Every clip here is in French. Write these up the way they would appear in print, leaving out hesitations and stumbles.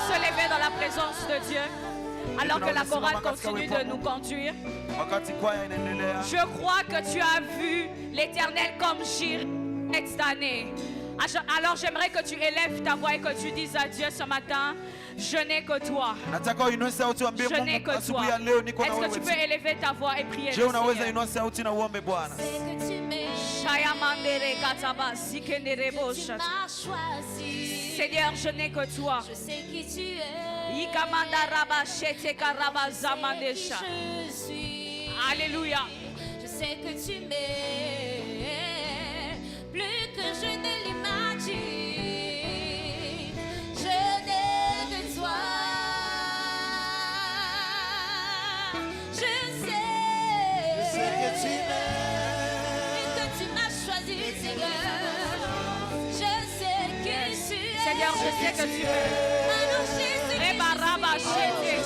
se lever dans la présence de Dieu alors que la chorale continue de nous conduire. Je crois que tu as vu l'Éternel comme Jireh cette année. Alors j'aimerais que tu élèves ta voix et que tu dises à Dieu ce matin, je n'ai que toi. Je n'ai que toi. Est-ce que tu peux élever ta voix et prier le Seigneur? Seigneur, je n'ai que toi. Je sais qui tu es. Je suis. Alléluia. Je sais que tu m'aimes plus que je ne l'imagine. Je n'ai que toi. Je sais que tu m'aimes et que tu m'as choisi, Seigneur. Je sais que tu es. Seigneur, je sais que tu es. Alors je sais que tu es.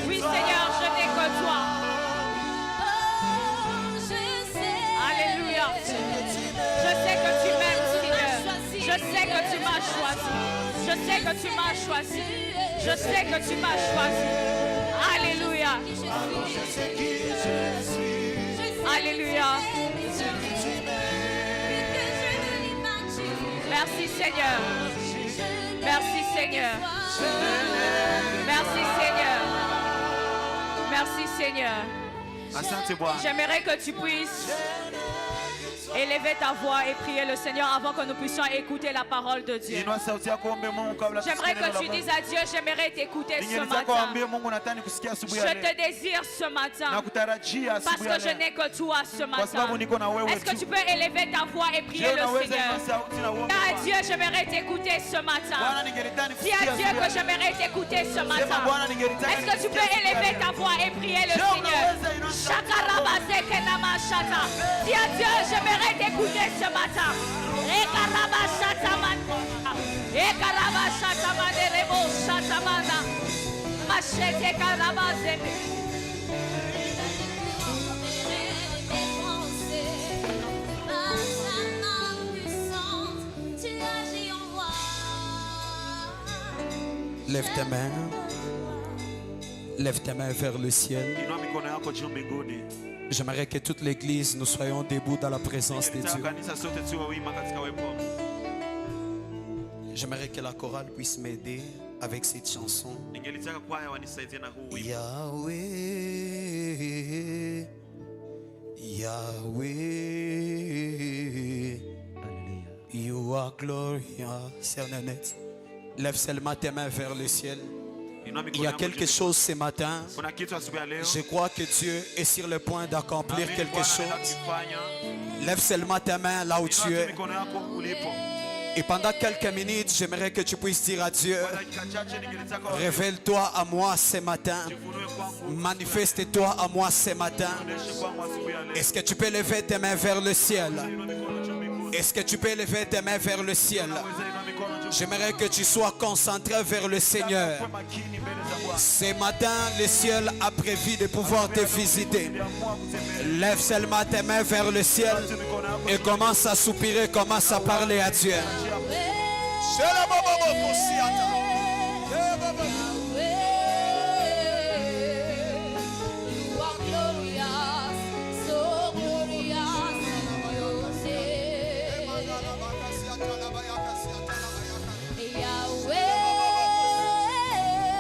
Oui, Seigneur, je n'ai que toi. Alléluia. Je sais que tu m'aimes, Seigneur. Je sais que tu m'as choisi. Je sais que tu m'as choisi. Je sais que tu m'as choisi. Alléluia. Alléluia. Merci Seigneur. Merci Seigneur. Merci Seigneur. Merci Seigneur. J'aimerais que tu puisses élever ta voix et prier le Seigneur avant que nous puissions écouter la parole de Dieu. J'aimerais que tu dises à Dieu, j'aimerais t'écouter ce matin. Je te désire ce matin parce que je n'ai que toi ce matin. Est-ce que tu peux élever ta voix et prier le Seigneur? Dis à Dieu, j'aimerais t'écouter ce matin. Dis à Dieu que j'aimerais t'écouter ce matin. Est-ce que tu peux élever ta voix et prier le Seigneur? Dis à Dieu, j'aimerais t'écouter ce matin. Lève tes mains. Lève tes mains vers le ciel. J'aimerais que toute l'église, nous soyons debout dans la présence de Dieu. J'aimerais que la chorale puisse m'aider avec cette chanson. Yahweh, Yahweh, you are glorious. C'est honnête. Lève seulement tes mains vers le ciel. Il y a quelque chose ce matin. Je crois que Dieu est sur le point d'accomplir quelque chose. Lève seulement tes mains là où tu es. Et pendant quelques minutes, j'aimerais que tu puisses dire à Dieu, révèle-toi à moi ce matin. Manifeste-toi à moi ce matin. Est-ce que tu peux lever tes mains vers le ciel? Est-ce que tu peux lever tes mains vers le ciel? J'aimerais que tu sois concentré vers le Seigneur. Ce matin, le ciel a prévu de pouvoir te visiter. Lève seulement tes mains vers le ciel et commence à soupirer, commence à parler à Dieu.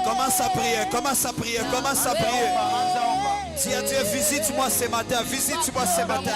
Commence à prier, commence à prier, commence à prier. Dis à Dieu, visite-moi ce matin, visite-moi ce matin.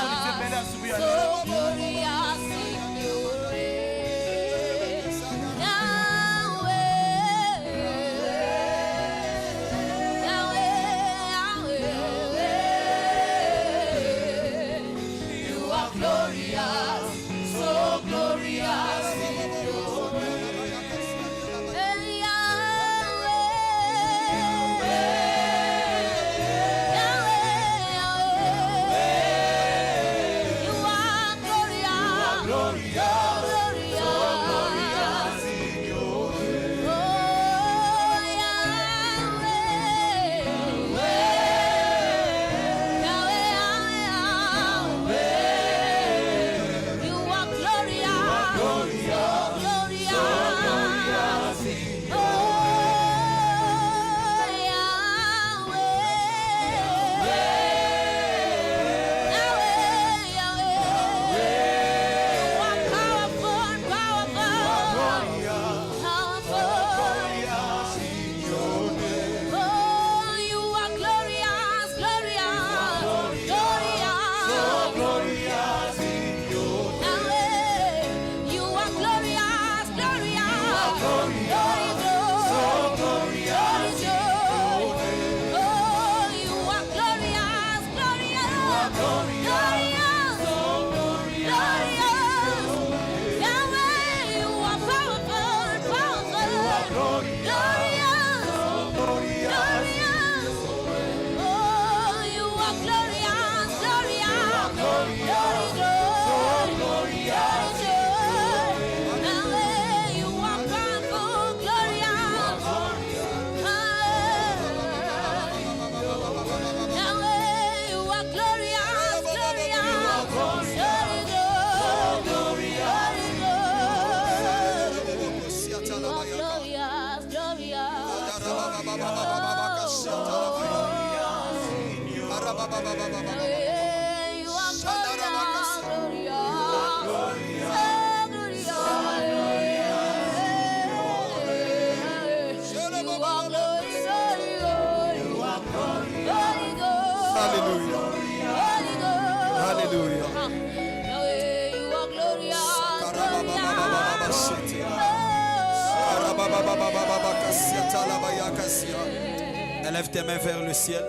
Élève tes mains vers le ciel.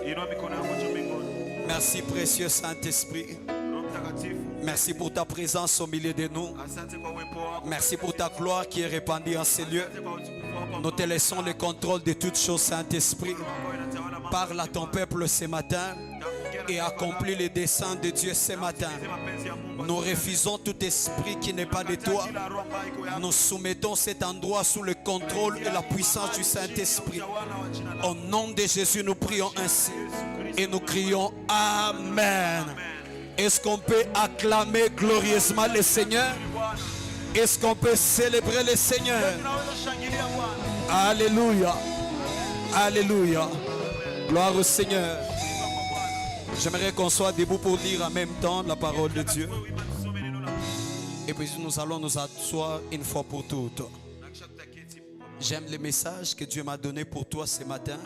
Merci précieux Saint-Esprit. Merci pour ta présence au milieu de nous. Merci pour ta gloire qui est répandue en ces lieux. Nous te laissons le contrôle de toutes choses, Saint-Esprit. Parle à ton peuple ce matin et accomplis les desseins de Dieu ce matin. Nous refusons tout esprit qui n'est pas de toi. Nous soumettons cet endroit sous le contrôle et la puissance du Saint-Esprit. Au nom de Jésus, nous prions ainsi et nous crions Amen. Est-ce qu'on peut acclamer glorieusement le Seigneur? Est-ce qu'on peut célébrer le Seigneur? Alléluia. Alléluia. Gloire au Seigneur. J'aimerais qu'on soit debout pour lire en même temps la parole de Dieu. Et puis nous allons nous asseoir une fois pour toutes. J'aime le message que Dieu m'a donné pour toi ce matin.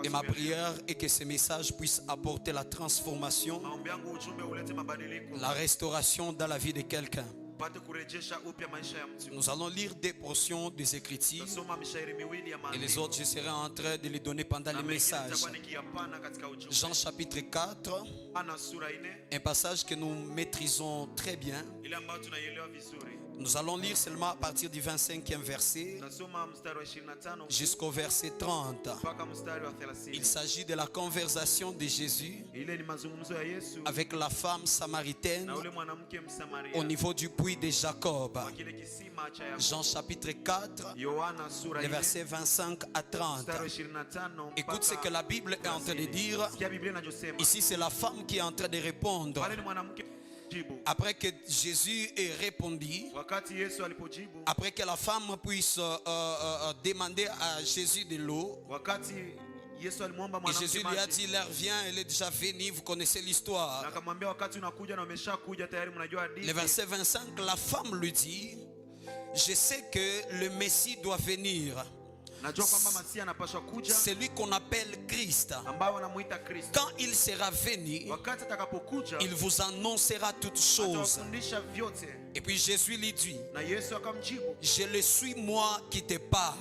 Et ma prière est que ce message puisse apporter la transformation, la restauration dans la vie de quelqu'un. Nous allons lire des portions des Écritures et les autres je serai en train de les donner pendant le message. Jean chapitre 4, un passage que nous maîtrisons très bien. Nous allons lire seulement à partir du 25e verset jusqu'au verset 30. Il s'agit de la conversation de Jésus avec la femme samaritaine au niveau du puits de Jacob. Jean chapitre 4, les versets 25 à 30. Écoute ce que la Bible est en train de dire. Ici c'est la femme qui est en train de répondre. Après que Jésus ait répondu, après que la femme puisse demander à Jésus de l'eau, et Jésus lui a dit, l'heure vient, elle est déjà venue, vous connaissez l'histoire. Le verset 25, la femme lui dit, je sais que le Messie doit venir. C'est lui qu'on appelle Christ. Quand il sera venu, il vous annoncera toutes choses. Et puis Jésus lui dit, je le suis moi qui te parle.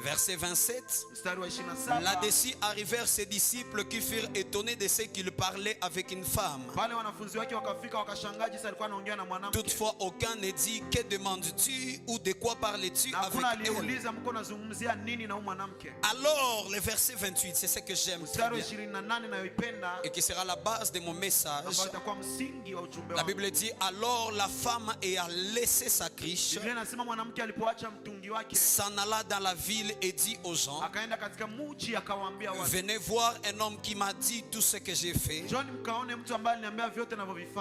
Verset 27, là-dessus arrivèrent ses disciples qui furent étonnés de ce qu'il parlait avec une femme. Toutefois aucun ne dit, que demandes-tu ou de quoi parles-tu avec elle? Alors le verset 28, c'est ce que j'aime et qui sera la base de mon message. La Bible dit, alors la femme ayant laissé sa criche s'en alla dans la ville et dit aux gens, venez voir un homme qui m'a dit tout ce que j'ai fait.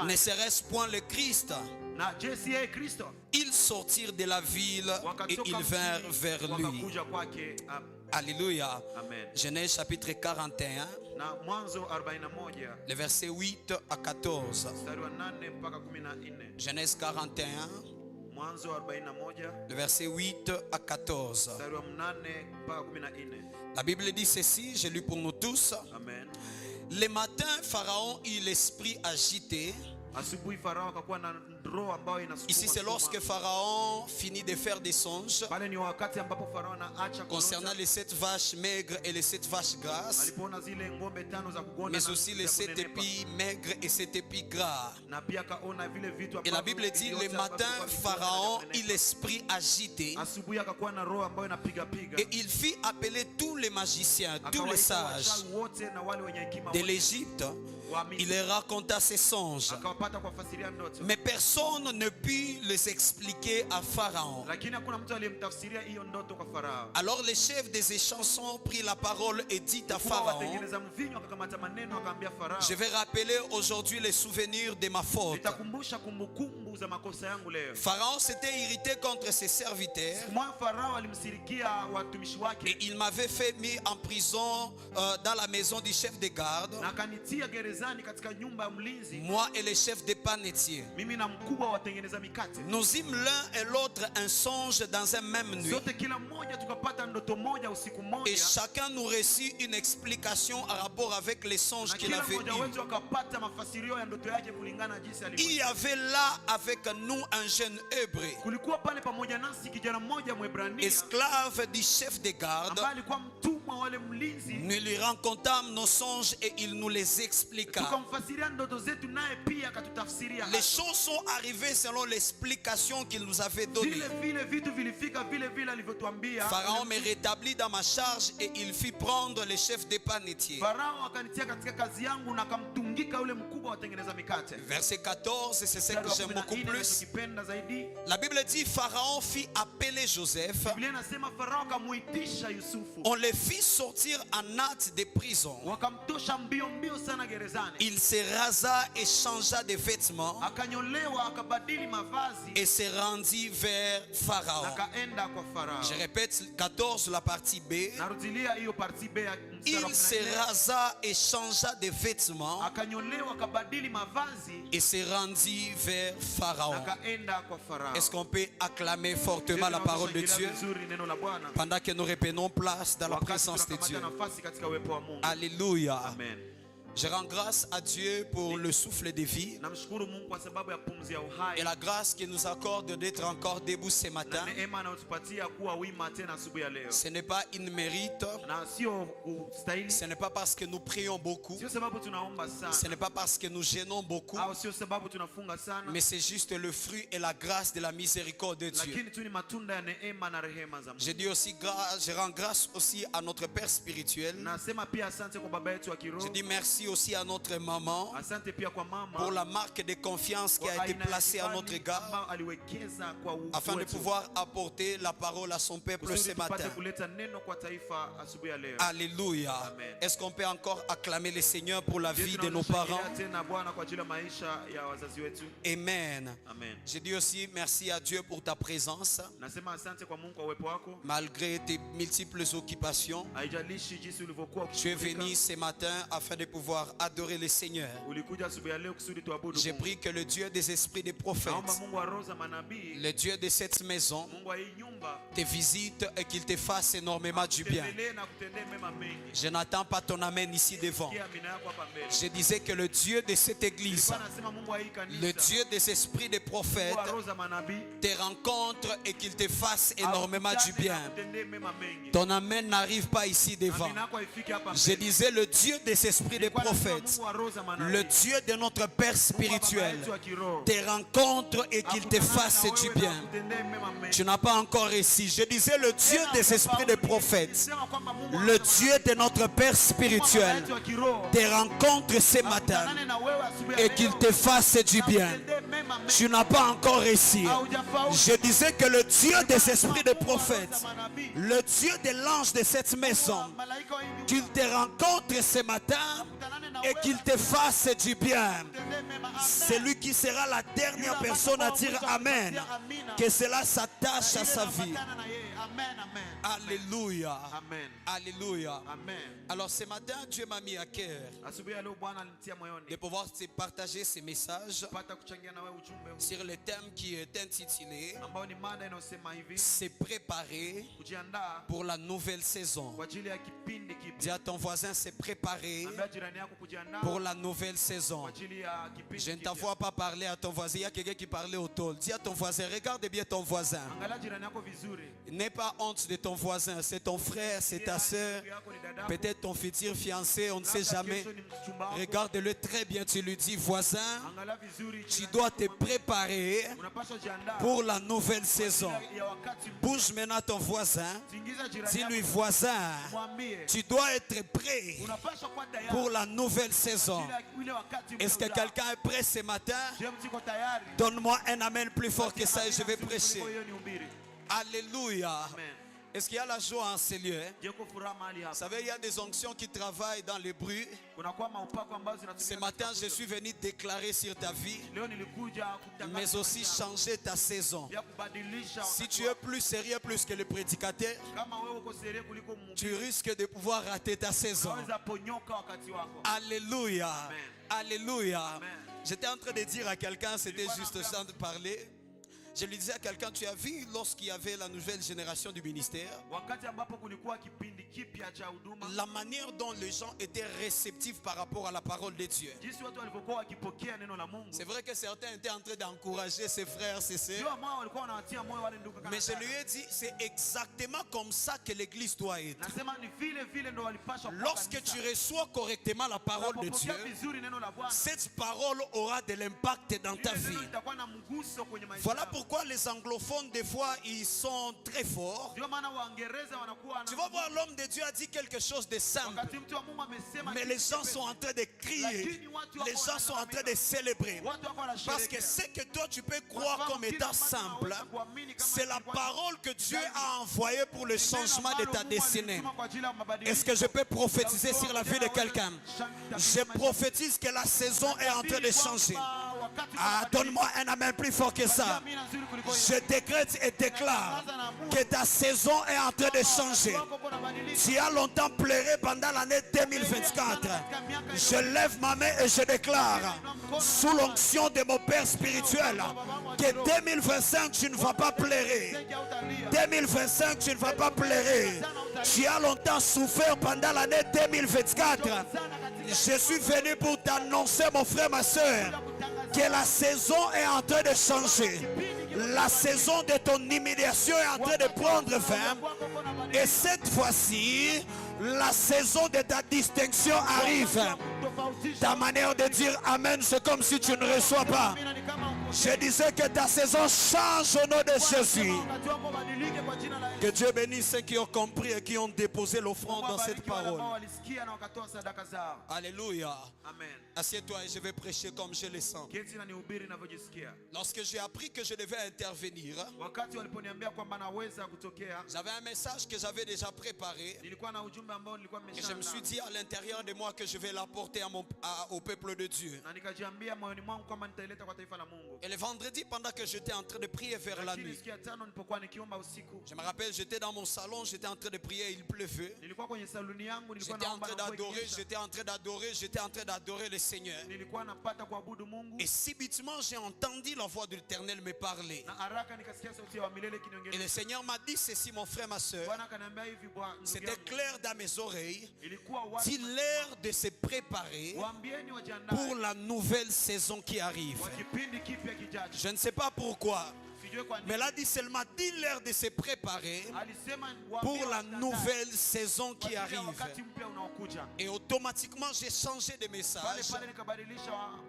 Ne serait-ce point le Christ? Ils sortirent de la ville et ils vinrent vers lui. Alléluia. Genèse chapitre 41, les versets 8 à 14. Genèse 41, le verset 8 à 14. La Bible dit ceci, je lis pour nous tous. Le matin, Pharaon eut l'esprit agité. Ici c'est lorsque Pharaon finit de faire des songes concernant les 7 vaches maigres et les 7 vaches grasses, mais aussi les 7 épis maigres et 7 épis gras. Et la Bible dit, le matin Pharaon eut l'esprit agité et il fit appeler tous les magiciens, tous les sages de l'Égypte Il leur raconta ses songes. Mais personne ne put les expliquer à Pharaon. Alors les chefs des échansons prit la parole et dit à Pharaon: je vais rappeler aujourd'hui les souvenirs de ma faute. Pharaon s'était irrité contre ses serviteurs et il m'avait fait mis en prison dans la maison du chef des gardes, moi et les chefs des panetiers. Nous eûmes l'un et l'autre un songe dans un même nuit, et chacun nous reçut une explication en rapport avec les songes qu'il avait eus. Il y avait là avec nous un jeune hébreu, esclave du chef des gardes. Nous lui racontâmes nos songes et il nous les expliqua. Les choses sont arrivées selon l'explication qu'il nous avait donnée. Pharaon me rétablit dans ma charge et il fit prendre les chefs des panetiers. Verset 14, c'est ce que j'aime beaucoup plus. La Bible dit: Pharaon fit appeler Joseph. On les fit sortir en hâte des prisons. Il se rasa et changea de vêtements et se rendit vers Pharaon. Je répète 14, la partie B. Il se rasa et changea de vêtements et se rendit vers Pharaon. Est-ce qu'on peut acclamer fortement la parole de Dieu pendant que nous reprenons place dans la présence de Dieu? Alléluia. Amen. Je rends grâce à Dieu pour le souffle de vie et la grâce qu'il nous accorde d'être encore debout ce matin. Ce n'est pas une mérite, ce n'est pas parce que nous prions beaucoup, ce n'est pas parce que nous gênons beaucoup, mais c'est juste le fruit et la grâce de la miséricorde de Dieu. Je dis aussi, je rends grâce aussi à notre Père spirituel. Je dis merci aussi à notre maman pour la marque de confiance qui a été placée à notre égard afin de pouvoir apporter la parole à son peuple ce matin. Alléluia. Est-ce qu'on peut encore acclamer le Seigneur pour la vie de nos parents? Amen. Je dis aussi merci à Dieu pour ta présence malgré tes multiples occupations. Tu es venu ce matin afin de pouvoir adorer le Seigneur. J'ai pris que le Dieu des esprits des prophètes, le Dieu de cette maison, te visite et qu'il te fasse énormément du bien. Je n'attends pas ton amen ici devant. Je disais que le Dieu de cette église, le Dieu des esprits des prophètes, te rencontre et qu'il te fasse énormément du bien. Ton amen n'arrive pas ici devant. Je disais le Dieu des esprits des prophètes, le Dieu de notre Père spirituel, te rencontre et qu'il te fasse du bien. Tu n'as pas encore réussi. Je disais le Dieu des esprits des prophètes, le Dieu de notre Père spirituel, te rencontre ce matin et qu'il te fasse du bien. Tu n'as pas encore réussi. Je disais que le Dieu des esprits des prophètes, le Dieu de l'ange de cette maison, qu'il te rencontre ce matin et qu'il te fasse du bien. C'est lui qui sera la dernière personne à dire Amen, que cela s'attache à sa vie. Alléluia. Amen. Alléluia. Amen. Alors ce matin, Dieu m'a mis à cœur de pouvoir te partager ces messages sur le thème qui est intitulé Se préparer pour la nouvelle saison. Dis à ton voisin, se préparer pour la nouvelle saison. Je ne t'envoie pas parler à ton voisin. Il y a quelqu'un qui parlait au tôle. Dis à ton voisin, regarde bien ton voisin. N'aie pas honte de ton voisin. C'est ton frère, c'est ta soeur, peut-être ton futur fiancé, on ne sait jamais. Regarde-le très bien, tu lui dis, voisin, tu dois te préparer pour la nouvelle saison. Bouge maintenant ton voisin. Dis-lui, voisin, tu dois être prêt pour la nouvelle nouvelle saison. Est-ce que quelqu'un est prêt ce matin? Donne-moi un amen plus fort que ça et je vais prêcher. Alléluia. Est-ce qu'il y a la joie en ces lieux? Vous savez, il y a des onctions qui travaillent dans les bruits. Ce matin, je suis venu déclarer sur ta vie, mais aussi changer ta saison. Si tu es plus sérieux plus que le prédicateur, tu risques de pouvoir rater ta saison. Alléluia. Alléluia. J'étais en train de dire à quelqu'un, c'était juste ça de parler. Je lui disais à quelqu'un, tu as vu lorsqu'il y avait la nouvelle génération du ministère, la manière dont les gens étaient réceptifs par rapport à la parole de Dieu. C'est vrai que certains étaient en train d'encourager ses frères, ses sœurs. Mais je lui ai dit, c'est exactement comme ça que l'église doit être. Lorsque tu reçois correctement la parole de Dieu, cette parole aura de l'impact dans ta vie. Voilà pourquoi les anglophones, des fois, ils sont très forts. Tu vas voir, l'homme de Dieu a dit quelque chose de simple, mais les gens sont en train de crier, les gens sont en train de célébrer. Parce que ce que toi tu peux croire comme étant simple, c'est la parole que Dieu a envoyée pour le changement de ta destinée. Est-ce que je peux prophétiser sur la vie de quelqu'un? Je prophétise que la saison est en train de changer. Ah, donne-moi un amen plus fort que ça. Je décrète et déclare que ta saison est en train de changer. Tu as longtemps pleuré pendant l'année 2024. Je lève ma main et je déclare, sous l'onction de mon Père spirituel, que 2025 tu ne vas pas pleurer. 2025 tu ne vas pas pleurer. Tu as longtemps souffert pendant l'année 2024. Je suis venu pour t'annoncer, mon frère, ma soeur, que la saison est en train de changer. La saison de ton humiliation est en train de prendre fin. Et cette fois-ci, la saison de ta distinction arrive. Ta manière de dire Amen, c'est comme si tu ne reçois pas. Je disais que ta saison change au nom de Jésus. Que Dieu bénisse ceux qui ont compris et qui ont déposé l'offrande dans cette parole. Alléluia. Assieds-toi et je vais prêcher comme je le sens. Lorsque j'ai appris que je devais intervenir, j'avais un message que j'avais déjà préparé. Et je me suis dit à l'intérieur de moi que je vais l'apporter au peuple de Dieu. Et le vendredi, pendant que j'étais en train de prier vers la nuit, je me rappelle, j'étais dans mon salon, j'étais en train de prier, il pleuvait. J'étais en train d'adorer, j'étais en train d'adorer le Seigneur. Et subitement, j'ai entendu la voix de l'Éternel me parler. Et le Seigneur m'a dit ceci, mon frère, ma soeur. C'était clair dans mes oreilles. Dis-leur de se préparer pour la nouvelle saison qui arrive. Je ne sais pas pourquoi, mais là dit seulement, dis-leur de se préparer pour la nouvelle saison qui arrive. Et automatiquement j'ai changé de message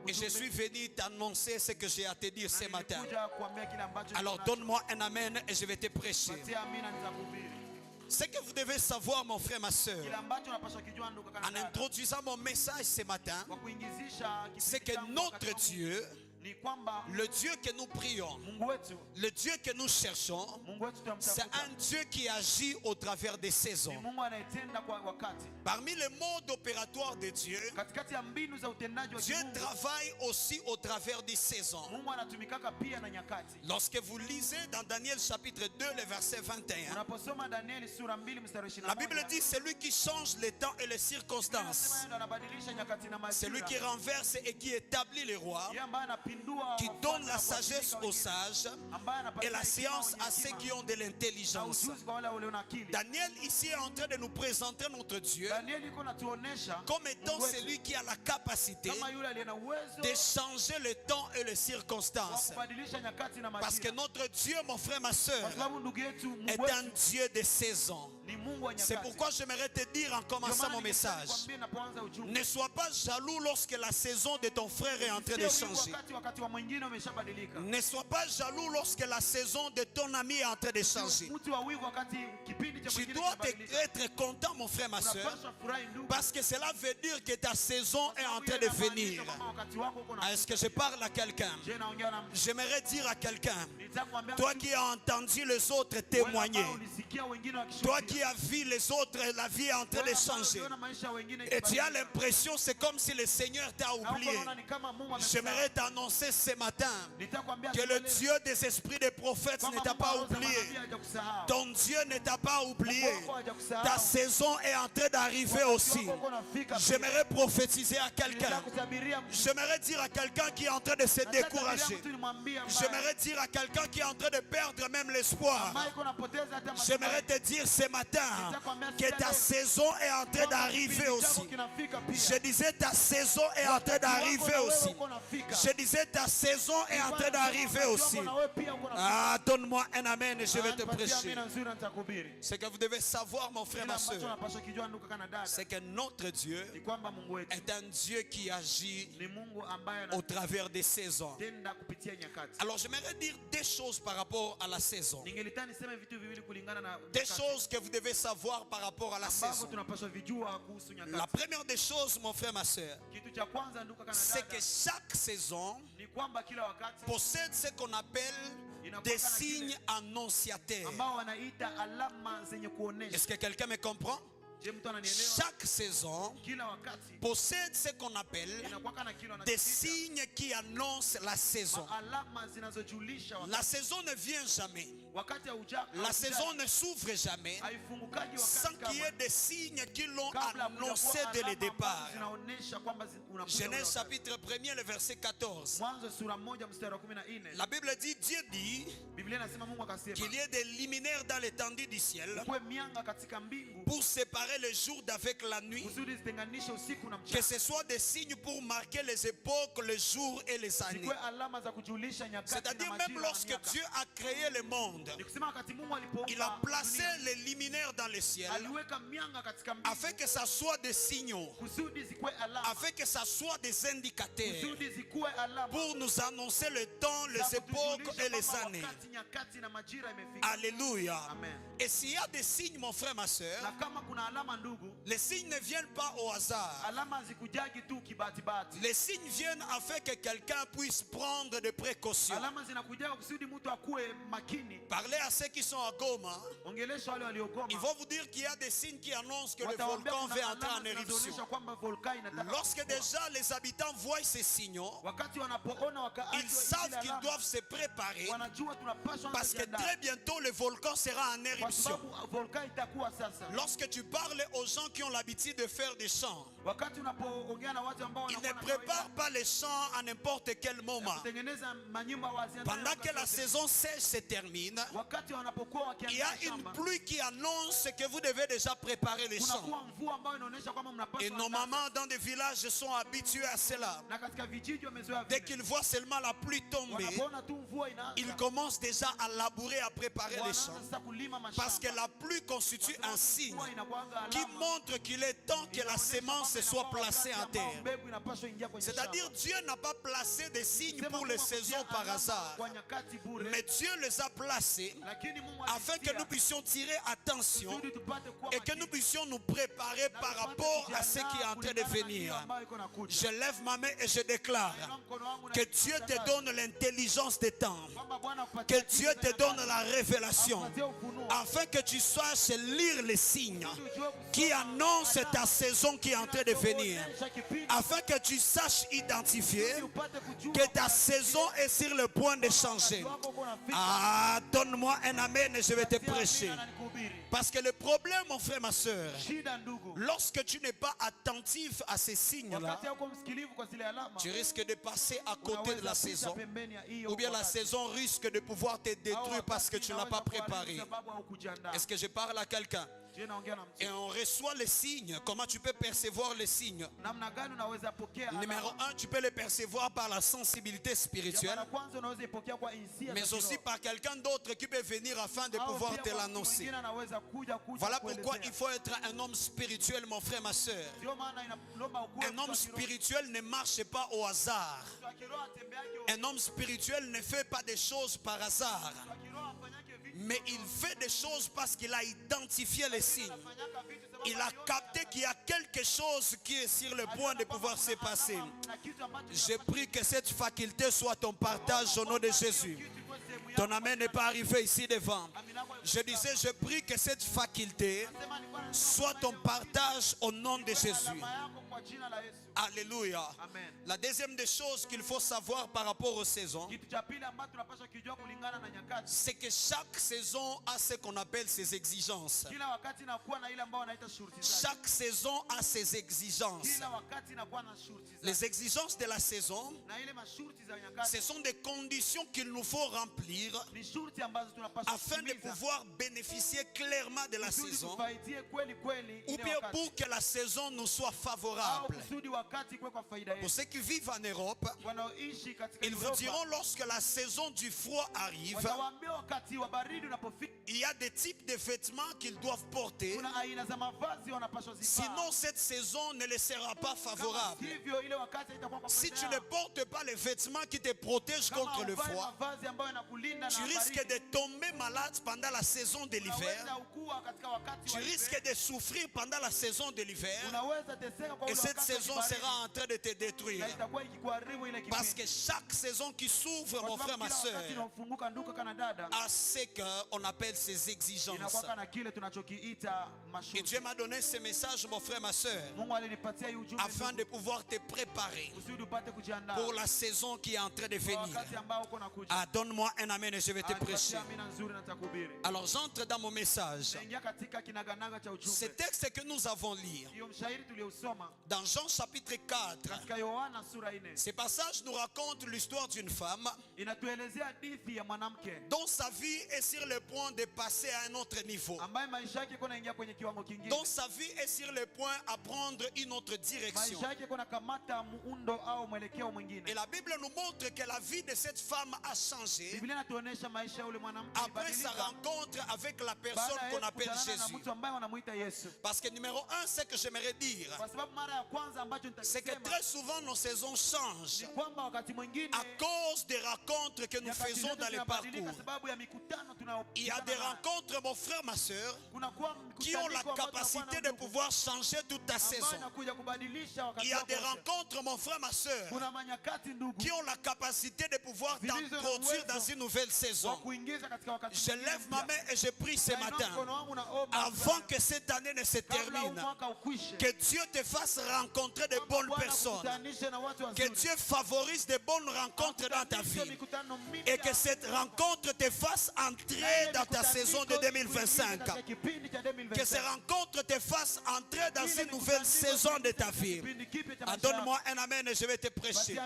et je suis venu t'annoncer ce que j'ai à te dire ce matin. Alors donne-moi un amen et je vais te prêcher. Ce que vous devez savoir, mon frère, ma soeur, en introduisant mon message ce matin, c'est que notre Dieu, le Dieu que nous prions, le Dieu que nous cherchons, c'est un Dieu qui agit au travers des saisons. Parmi les modes opératoires de Dieu, Dieu travaille aussi au travers des saisons. Lorsque vous lisez dans Daniel chapitre 2, le verset 21, la Bible dit, c'est lui qui change les temps et les circonstances. C'est lui qui renverse et qui établit les rois, qui donne la sagesse aux sages et la science à ceux qui ont de l'intelligence. Daniel ici est en train de nous présenter notre Dieu comme étant celui qui a la capacité de changer le temps et les circonstances. Parce que notre Dieu, mon frère, ma soeur, est un Dieu de saison. C'est pourquoi j'aimerais te dire en commençant mon message, ne sois pas jaloux lorsque la saison de ton frère est en train de changer. Ne sois pas jaloux lorsque la saison de ton ami est en train de changer. Tu dois être content, mon frère, ma soeur, parce que cela veut dire que ta saison est en train de venir. Est-ce que je parle à quelqu'un? J'aimerais dire à quelqu'un, toi qui as entendu les autres témoigner, toi qui as vu les autres, la vie est en train de changer, et tu as l'impression c'est comme si le Seigneur t'a oublié. J'aimerais t'annoncer ce matin que le Dieu des esprits des prophètes ne t'a pas oublié. Ton Dieu ne t'a pas oublié. Ta saison est en train d'arriver aussi. J'aimerais prophétiser à quelqu'un. J'aimerais dire à quelqu'un qui est en train de se décourager. J'aimerais dire à quelqu'un qui est en train de perdre même l'espoir. J'aimerais te dire ce matin que ta saison est en train d'arriver aussi. Je disais ta saison est en train d'arriver aussi. Je disais ta saison est en train d'arriver aussi. Ah, donne-moi un amen et je vais te prêcher. Ce que vous devez savoir, mon frère, ma soeur, c'est que notre Dieu est un Dieu qui agit au travers des saisons. Alors j'aimerais dire des choses par rapport à la saison. Des choses que vous devez savoir par rapport à la saison. La première des choses, mon frère, ma soeur, c'est que chaque saison possède ce qu'on appelle des signes annonciateurs. Est-ce que quelqu'un me comprend? Chaque saison possède ce qu'on appelle des signes qui annoncent la saison. La saison ne vient jamais. La saison ne s'ouvre jamais sans qu'il y ait des signes qui l'ont annoncé dès le départ. Genèse chapitre 1er, le verset 14. La Bible dit, Dieu dit qu'il y ait des luminaires dans l'étendue du ciel pour séparer le jour d'avec la nuit, que ce soit des signes pour marquer les époques, les jours et les années. C'est-à-dire même lorsque Dieu a créé le monde, il a placé les luminaires dans le ciel afin que ça soit des signaux, afin que ça soit des indicateurs pour nous annoncer le temps, les époques et les années. Alléluia. Et s'il y a des signes, mon frère, ma soeur, les signes ne viennent pas au hasard. Les signes viennent afin que quelqu'un puisse prendre des précautions. Parlez à ceux qui sont à Goma. Ils vont vous dire qu'il y a des signes qui annoncent que le volcan va entrer en éruption. Lorsque déjà les habitants voient ces signaux, ils savent qu'ils doivent se préparer parce que très bientôt le volcan sera en éruption. Lorsque tu parles aux gens qui ont l'habitude de faire des chants, ils ne préparent pas les chants à n'importe quel moment. Pendant que la saison sèche se termine, il y a une pluie qui annonce que vous devez déjà préparer les chants. Et nos mamans dans des villages sont habitués à cela. Dès qu'ils voient seulement la pluie tomber, ils commencent déjà à labourer, à préparer les champs. Parce que la pluie constitue un signe qui montre qu'il est temps que la sémence soit placée en terre. C'est-à-dire Dieu n'a pas placé des signes pour les saisons par hasard, mais Dieu les a placés afin que nous puissions tirer attention et que nous puissions nous préparer par rapport à ce qui est en train de venir. Je lève ma main et je déclare que Dieu te donne l'intelligence des temps, que Dieu te donne la révélation afin que tu saches lire les signes qui annoncent ta saison qui est en train de venir, afin que tu saches identifier que ta saison est sur le point de changer. Ah, donne-moi un amen et je vais te prêcher. Parce que le problème, mon frère, ma soeur, lorsque tu n'es pas attentif à ces signes-là, tu risques de passer à côté de la saison, ou bien la saison risque de pouvoir te détruire parce que tu ne l'as pas préparé. Est-ce que je parle à quelqu'un? Et on reçoit les signes. Comment tu peux percevoir les signes? Numéro 1, tu peux les percevoir par la sensibilité spirituelle, mais aussi par quelqu'un d'autre qui peut venir afin de pouvoir te l'annoncer. Voilà pourquoi il faut être un homme spirituel, mon frère, ma soeur. Un homme spirituel ne marche pas au hasard. Un homme spirituel ne fait pas des choses par hasard, mais il fait des choses parce qu'il a identifié les signes. Il a capté qu'il y a quelque chose qui est sur le point de pouvoir se passer. Je prie que cette faculté soit ton partage au nom de Jésus. Ton amen n'est pas arrivé ici devant. Je disais, je prie que cette faculté soit ton partage au nom de Jésus. Alléluia. La deuxième des choses qu'il faut savoir par rapport aux saisons, c'est que chaque saison a ce qu'on appelle ses exigences. Chaque saison a ses exigences. Les exigences de la saison, ce sont des conditions qu'il nous faut remplir afin de pouvoir bénéficier clairement de la saison, ou bien pour que la saison nous soit favorable. Pour ceux qui vivent en Europe, ils vous diront lorsque la saison du froid arrive, il y a des types de vêtements qu'ils doivent porter, sinon cette saison ne les sera pas favorable. Si tu ne portes pas les vêtements qui te protègent contre le froid, tu risques de tomber malade pendant la saison de l'hiver. Tu risques de souffrir pendant la saison de l'hiver. Et cette saison sera en train de te détruire. Parce que chaque saison qui s'ouvre, mon frère, ma soeur, a ce qu'on appelle ses exigences. Et Dieu m'a donné ce message, mon frère, ma soeur, afin de pouvoir te préparer pour la saison qui est en train de venir. Ah, donne-moi un amen et je vais te prêcher. Alors j'entre dans mon message. Ce texte que nous avons lu dans Jean chapitre 4, ce passage nous raconte l'histoire d'une femme dont sa vie est sur le point de passer à un autre niveau, dont sa vie est sur le point à prendre une autre direction. Et la Bible nous montre que la vie de cette femme a changé après sa rencontre avec la personne qu'on appelle Jésus. Parce que numéro 1, ce que j'aimerais dire, c'est que très souvent nos saisons changent à cause des rencontres que nous faisons dans les parcours. Il y a des rencontres, mon frère, ma soeur, qui ont la capacité de pouvoir changer toute ta saison. Il y a des rencontres, mon frère, ma soeur, qui ont la capacité de pouvoir t'introduire dans une nouvelle saison. Je lève ma main et je prie ce matin, avant que cette année ne se termine, que Dieu te fasse rencontrer de bonnes personnes, que Dieu favorise de bonnes rencontres dans ta vie, et que cette rencontre te fasse entrer dans ta saison de 2025, que ces rencontres te fassent entrer dans une nouvelle saison de ta vie. Donne-moi un amen et je vais te prêcher.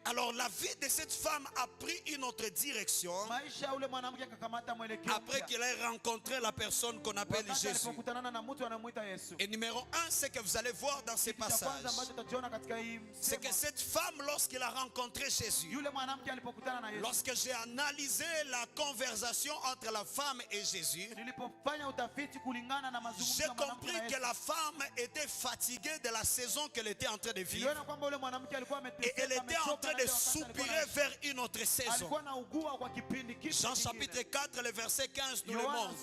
Alors la vie de cette femme a pris une autre direction après qu'il ait rencontré la personne qu'on appelle Jésus. Et numéro 1, ce que vous allez voir dans ces passages, c'est que cette femme, lorsqu'elle a rencontré Jésus, lorsque j'ai analysé la conversation entre la femme et Jésus, j'ai compris que la femme était fatiguée de la saison qu'elle était en train de vivre, et elle était en train de soupirer vers une autre saison. Jean chapitre 4, le verset 15 nous le montre.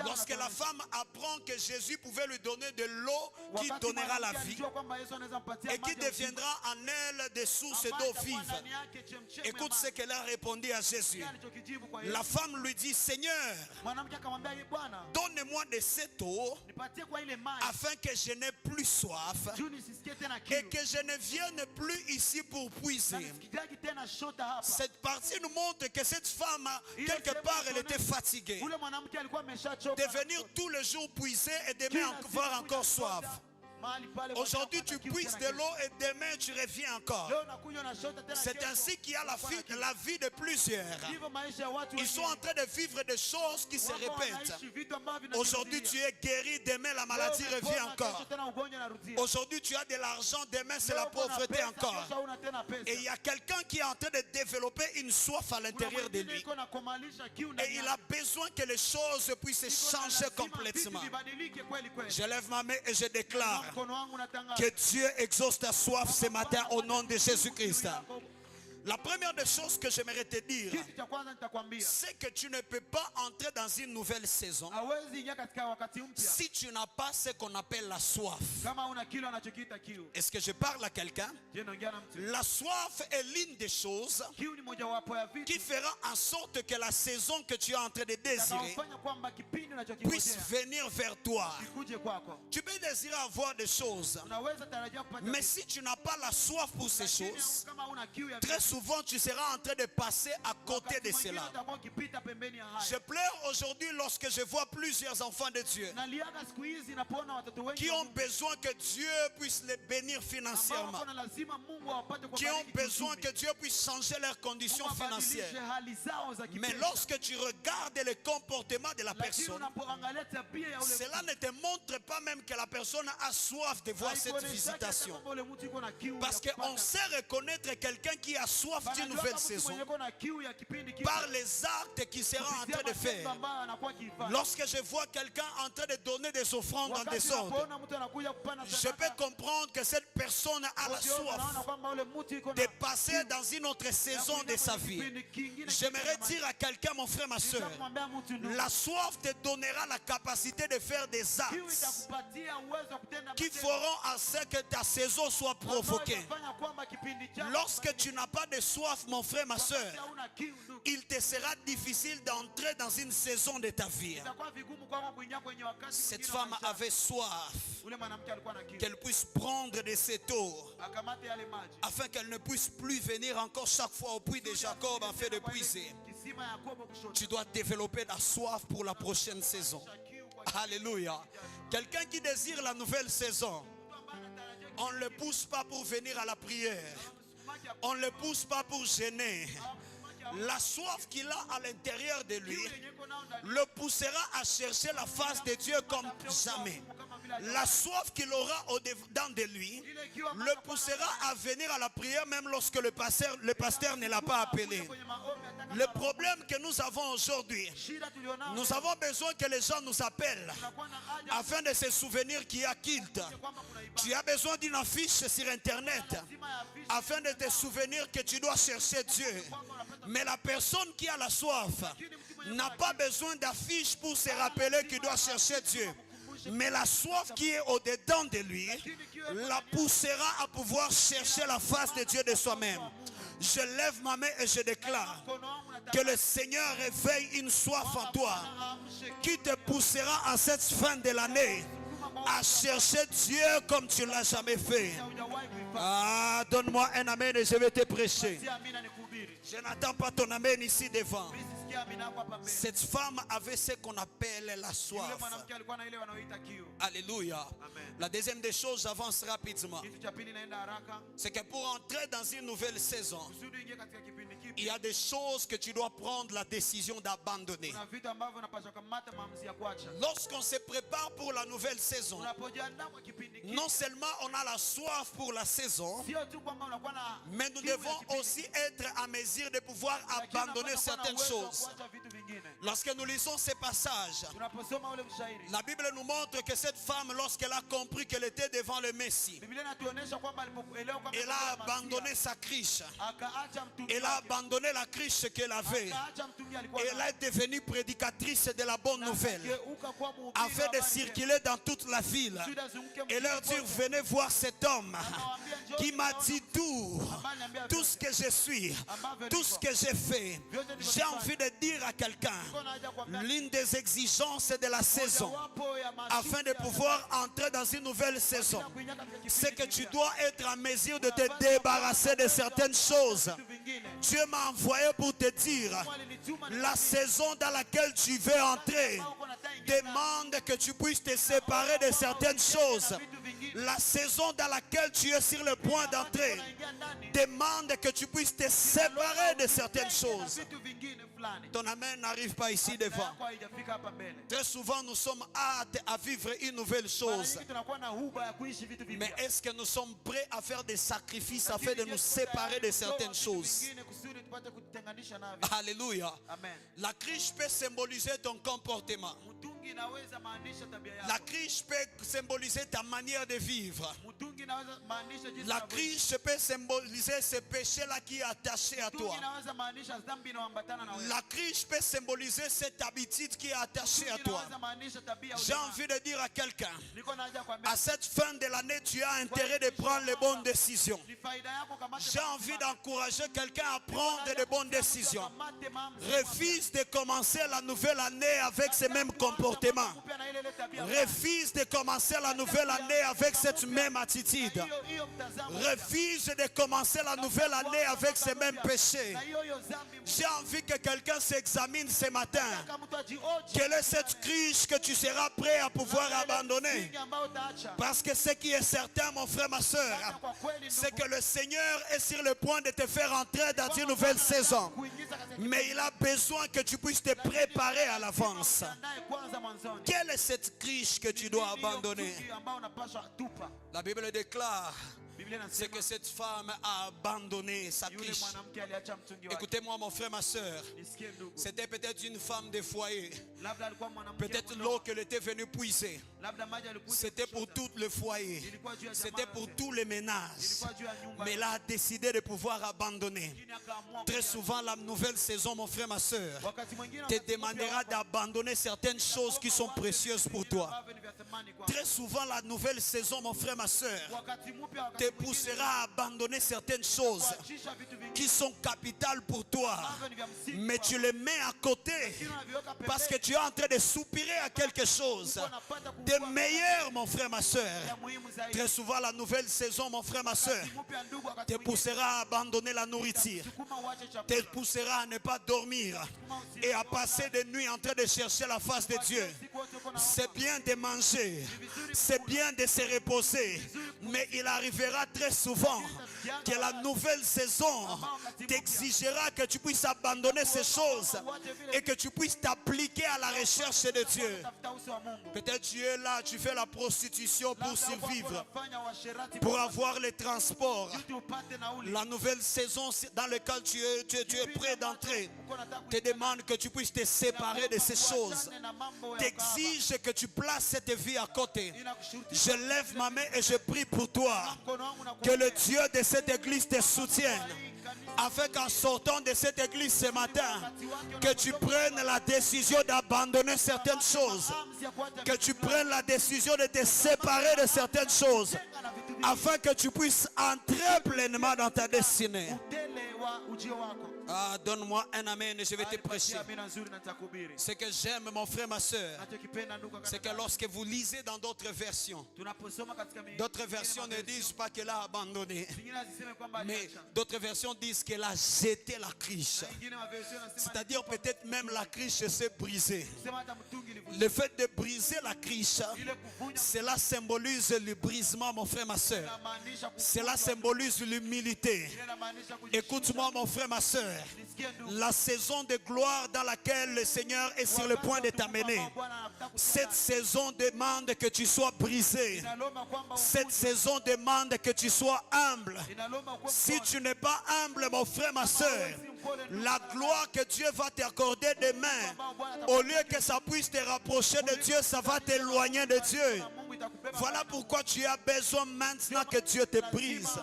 Lorsque la femme apprend que Jésus pouvait lui donner de l'eau qui donnera la vie et qui deviendra en elle des sources d'eau vive, écoute ce qu'elle a répondu à Jésus. La femme lui dit: Seigneur, donne-moi de cette eau afin que je n'ai plus soif et que je ne vienne plus ici pour puiser. Cette partie nous montre que cette femme, quelque part, elle était fatiguée de venir tous les jours puiser et de avoir encore soif. Aujourd'hui, tu puisses de l'eau et demain, tu reviens encore. C'est ainsi qu'il y a la vie de plusieurs. Ils sont en train de vivre des choses qui se répètent. Aujourd'hui, tu es guéri, demain, la maladie revient encore. Aujourd'hui, tu as de l'argent, demain, c'est la pauvreté encore. Et il y a quelqu'un qui est en train de développer une soif à l'intérieur de lui. Et il a besoin que les choses puissent changer complètement. Je lève ma main et je déclare que Dieu exauce ta soif ce matin au nom de Jésus-Christ. La première des choses que j'aimerais te dire, c'est que tu ne peux pas entrer dans une nouvelle saison si tu n'as pas ce qu'on appelle la soif. Est-ce que je parle à quelqu'un? La soif est l'une des choses qui fera en sorte que la saison que tu es en train de désirer puisse venir vers toi. Tu peux désirer avoir des choses, mais si tu n'as pas la soif pour ces choses, très souvent tu seras en train de passer à côté de cela. Je pleure aujourd'hui lorsque je vois plusieurs enfants de Dieu qui ont besoin que Dieu puisse les bénir financièrement, qui ont besoin que Dieu puisse changer leurs conditions financières. Mais lorsque tu regardes le comportement de la personne, cela ne te montre pas même que la personne a soif de voir cette visitation. Parce qu'on sait reconnaître quelqu'un qui a soif d'une nouvelle saison par les actes qu'il sera en train de faire. Lorsque je vois quelqu'un en train de donner des offrandes en désordre, je peux comprendre que cette personne a la soif de passer dans une autre saison de sa vie. J'aimerais dire à quelqu'un, mon frère, ma soeur, la soif te donnera la capacité de faire des actes qui feront à ce que ta saison soit provoquée. Lorsque tu n'as pas de soif, mon frère, ma soeur, il te sera difficile d'entrer dans une saison de ta vie. Cette femme avait soif qu'elle puisse prendre de cette eau afin qu'elle ne puisse plus venir encore chaque fois au puits de Jacob afin de puiser. Tu dois développer la soif pour la prochaine saison. Alléluia. Quelqu'un qui désire la nouvelle saison, on ne le pousse pas pour venir à la prière. On ne le pousse pas pour gêner. La soif qu'il a à l'intérieur de lui le poussera à chercher la face de Dieu comme jamais. La soif qu'il aura au-dedans de lui le poussera à venir à la prière même lorsque le pasteur ne l'a pas appelé. Le problème que nous avons aujourd'hui, nous avons besoin que les gens nous appellent afin de se souvenir qu'il y a culte. Tu as besoin d'une affiche sur internet afin de te souvenir que tu dois chercher Dieu. Mais la personne qui a la soif n'a pas besoin d'affiche pour se rappeler qu'il doit chercher Dieu. Mais la soif qui est au-dedans de lui la poussera à pouvoir chercher la face de Dieu de soi-même. Je lève ma main et je déclare que le Seigneur réveille une soif en toi qui te poussera en cette fin de l'année à chercher Dieu comme tu ne l'as jamais fait. Ah, donne-moi un amen et je vais te prêcher. Je n'attends pas ton amen ici devant. Cette femme avait ce qu'on appelle la soif. Alléluia. La deuxième des choses, j'avance rapidement. C'est que pour entrer dans une nouvelle saison, il y a des choses que tu dois prendre la décision d'abandonner. Lorsqu'on se prépare pour la nouvelle saison, non seulement on a la soif pour la saison, mais nous devons aussi être à mesure de pouvoir abandonner certaines choses. Lorsque nous lisons ces passages, la Bible nous montre que cette femme, lorsqu'elle a compris qu'elle était devant le Messie, elle a abandonné sa criche. Elle a abandonné la criche qu'elle avait. Et elle est devenue prédicatrice de la bonne nouvelle afin de circuler dans toute la ville et leur dire: venez voir cet homme qui m'a dit tout ce que je suis, tout ce que j'ai fait. J'ai envie de dire à quelqu'un, l'une des exigences de la saison afin de pouvoir entrer dans une nouvelle saison, c'est que tu dois être en mesure de te débarrasser de certaines choses. Dieu m'a envoyé pour te dire, la saison dans laquelle tu veux entrer demande que tu puisses te séparer de certaines choses. La saison dans laquelle tu es sur le point d'entrer demande que tu puisses te séparer de certaines choses. Ton amen n'arrive pas ici devant. Très souvent nous sommes hâte à vivre une nouvelle chose. Mais est-ce que nous sommes prêts à faire des sacrifices afin de nous séparer de certaines choses? Alléluia. La cruche peut symboliser ton comportement. La cruche peut symboliser ta manière de vivre. La cruche peut symboliser ce péché-là qui est attaché à toi. La cruche peut symboliser cette habitude qui est attachée à toi. J'ai envie de dire à quelqu'un, à cette fin de l'année, tu as intérêt de prendre les bonnes décisions. J'ai envie d'encourager quelqu'un à prendre de bonnes décisions. Refuse de commencer la nouvelle année avec ce même comportement. Refuse de commencer la nouvelle année avec cette même attitude. Refuse de commencer la nouvelle année avec ces mêmes péchés. J'ai envie que quelqu'un s'examine ce matin. Quelle est cette cruche que tu seras prêt à pouvoir abandonner? Parce que ce qui est certain, mon frère, ma soeur, c'est que le Seigneur est sur le point de te faire entrer dans une nouvelle saison. Mais il a besoin que tu puisses te préparer à l'avance. Quelle est cette cruche que tu dois abandonner? La Bible déclare, c'est que cette femme a abandonné sa cruche. Écoutez-moi, mon frère, ma soeur. C'était peut-être une femme de foyer. Peut-être l'eau qu'elle était venue puiser. C'était pour tout le foyer. C'était pour tous les ménages. Mais elle a décidé de pouvoir abandonner. Très souvent, la nouvelle saison, mon frère, ma soeur, te demandera d'abandonner certaines choses qui sont précieuses pour toi. Très souvent, la nouvelle saison, mon frère, ma soeur, te poussera à abandonner certaines choses qui sont capitales pour toi. Mais tu les mets à côté parce que tu es en train de soupirer à quelque chose de meilleur, mon frère, ma soeur. Très souvent, la nouvelle saison, mon frère, ma soeur, te poussera à abandonner la nourriture, te poussera à ne pas dormir et à passer des nuits en train de chercher la face de Dieu. C'est bien de manger, c'est bien de se reposer, mais il arrivera très souvent que la nouvelle saison t'exigera que tu puisses abandonner ces choses et que tu puisses t'appliquer à la recherche de Dieu. Peut-être tu es là, tu fais la prostitution pour survivre, pour avoir les transports. La nouvelle saison dans laquelle tu es prêt d'entrer te demande que tu puisses te séparer de ces choses, t'exige que tu places cette vie à côté. Je lève ma main et je prie pour toi que le Dieu de cette église te soutienne, afin qu'en sortant de cette église ce matin, que tu prennes la décision d'abandonner certaines choses, que tu prennes la décision de te séparer de certaines choses, afin que tu puisses entrer pleinement dans ta destinée. Ah, donne-moi un amen et je vais te prêcher. Ce que j'aime, mon frère, ma soeur, c'est que lorsque vous lisez dans d'autres versions ne disent pas qu'elle a abandonné, mais d'autres versions disent qu'elle a jeté la cruche. C'est-à-dire peut-être même la cruche s'est brisée. Le fait de briser la cruche, cela symbolise le brisement, mon frère, ma soeur. Cela symbolise l'humilité. Écoute-moi, mon frère, ma soeur. La saison de gloire dans laquelle le Seigneur est sur le point de t'amener, cette saison demande que tu sois brisé. Cette saison demande que tu sois humble. Si tu n'es pas humble, mon frère, ma soeur, la gloire que Dieu va t'accorder demain, au lieu que ça puisse te rapprocher de Dieu, ça va t'éloigner de Dieu. Voilà pourquoi tu as besoin maintenant que Dieu te brise.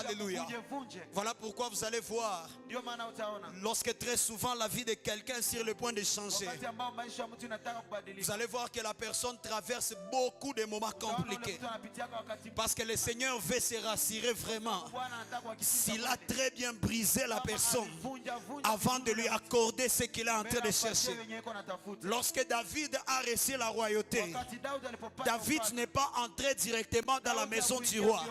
Alléluia. Voilà pourquoi vous allez voir, lorsque très souvent la vie de quelqu'un est sur le point de changer, vous allez voir que la personne traverse beaucoup de moments compliqués, parce que le Seigneur veut se rassurer vraiment s'il a très bien brisé la personne avant de lui accorder ce qu'il est en train de chercher. Lorsque David a reçu la royauté, David n'est pas entré directement dans la maison du roi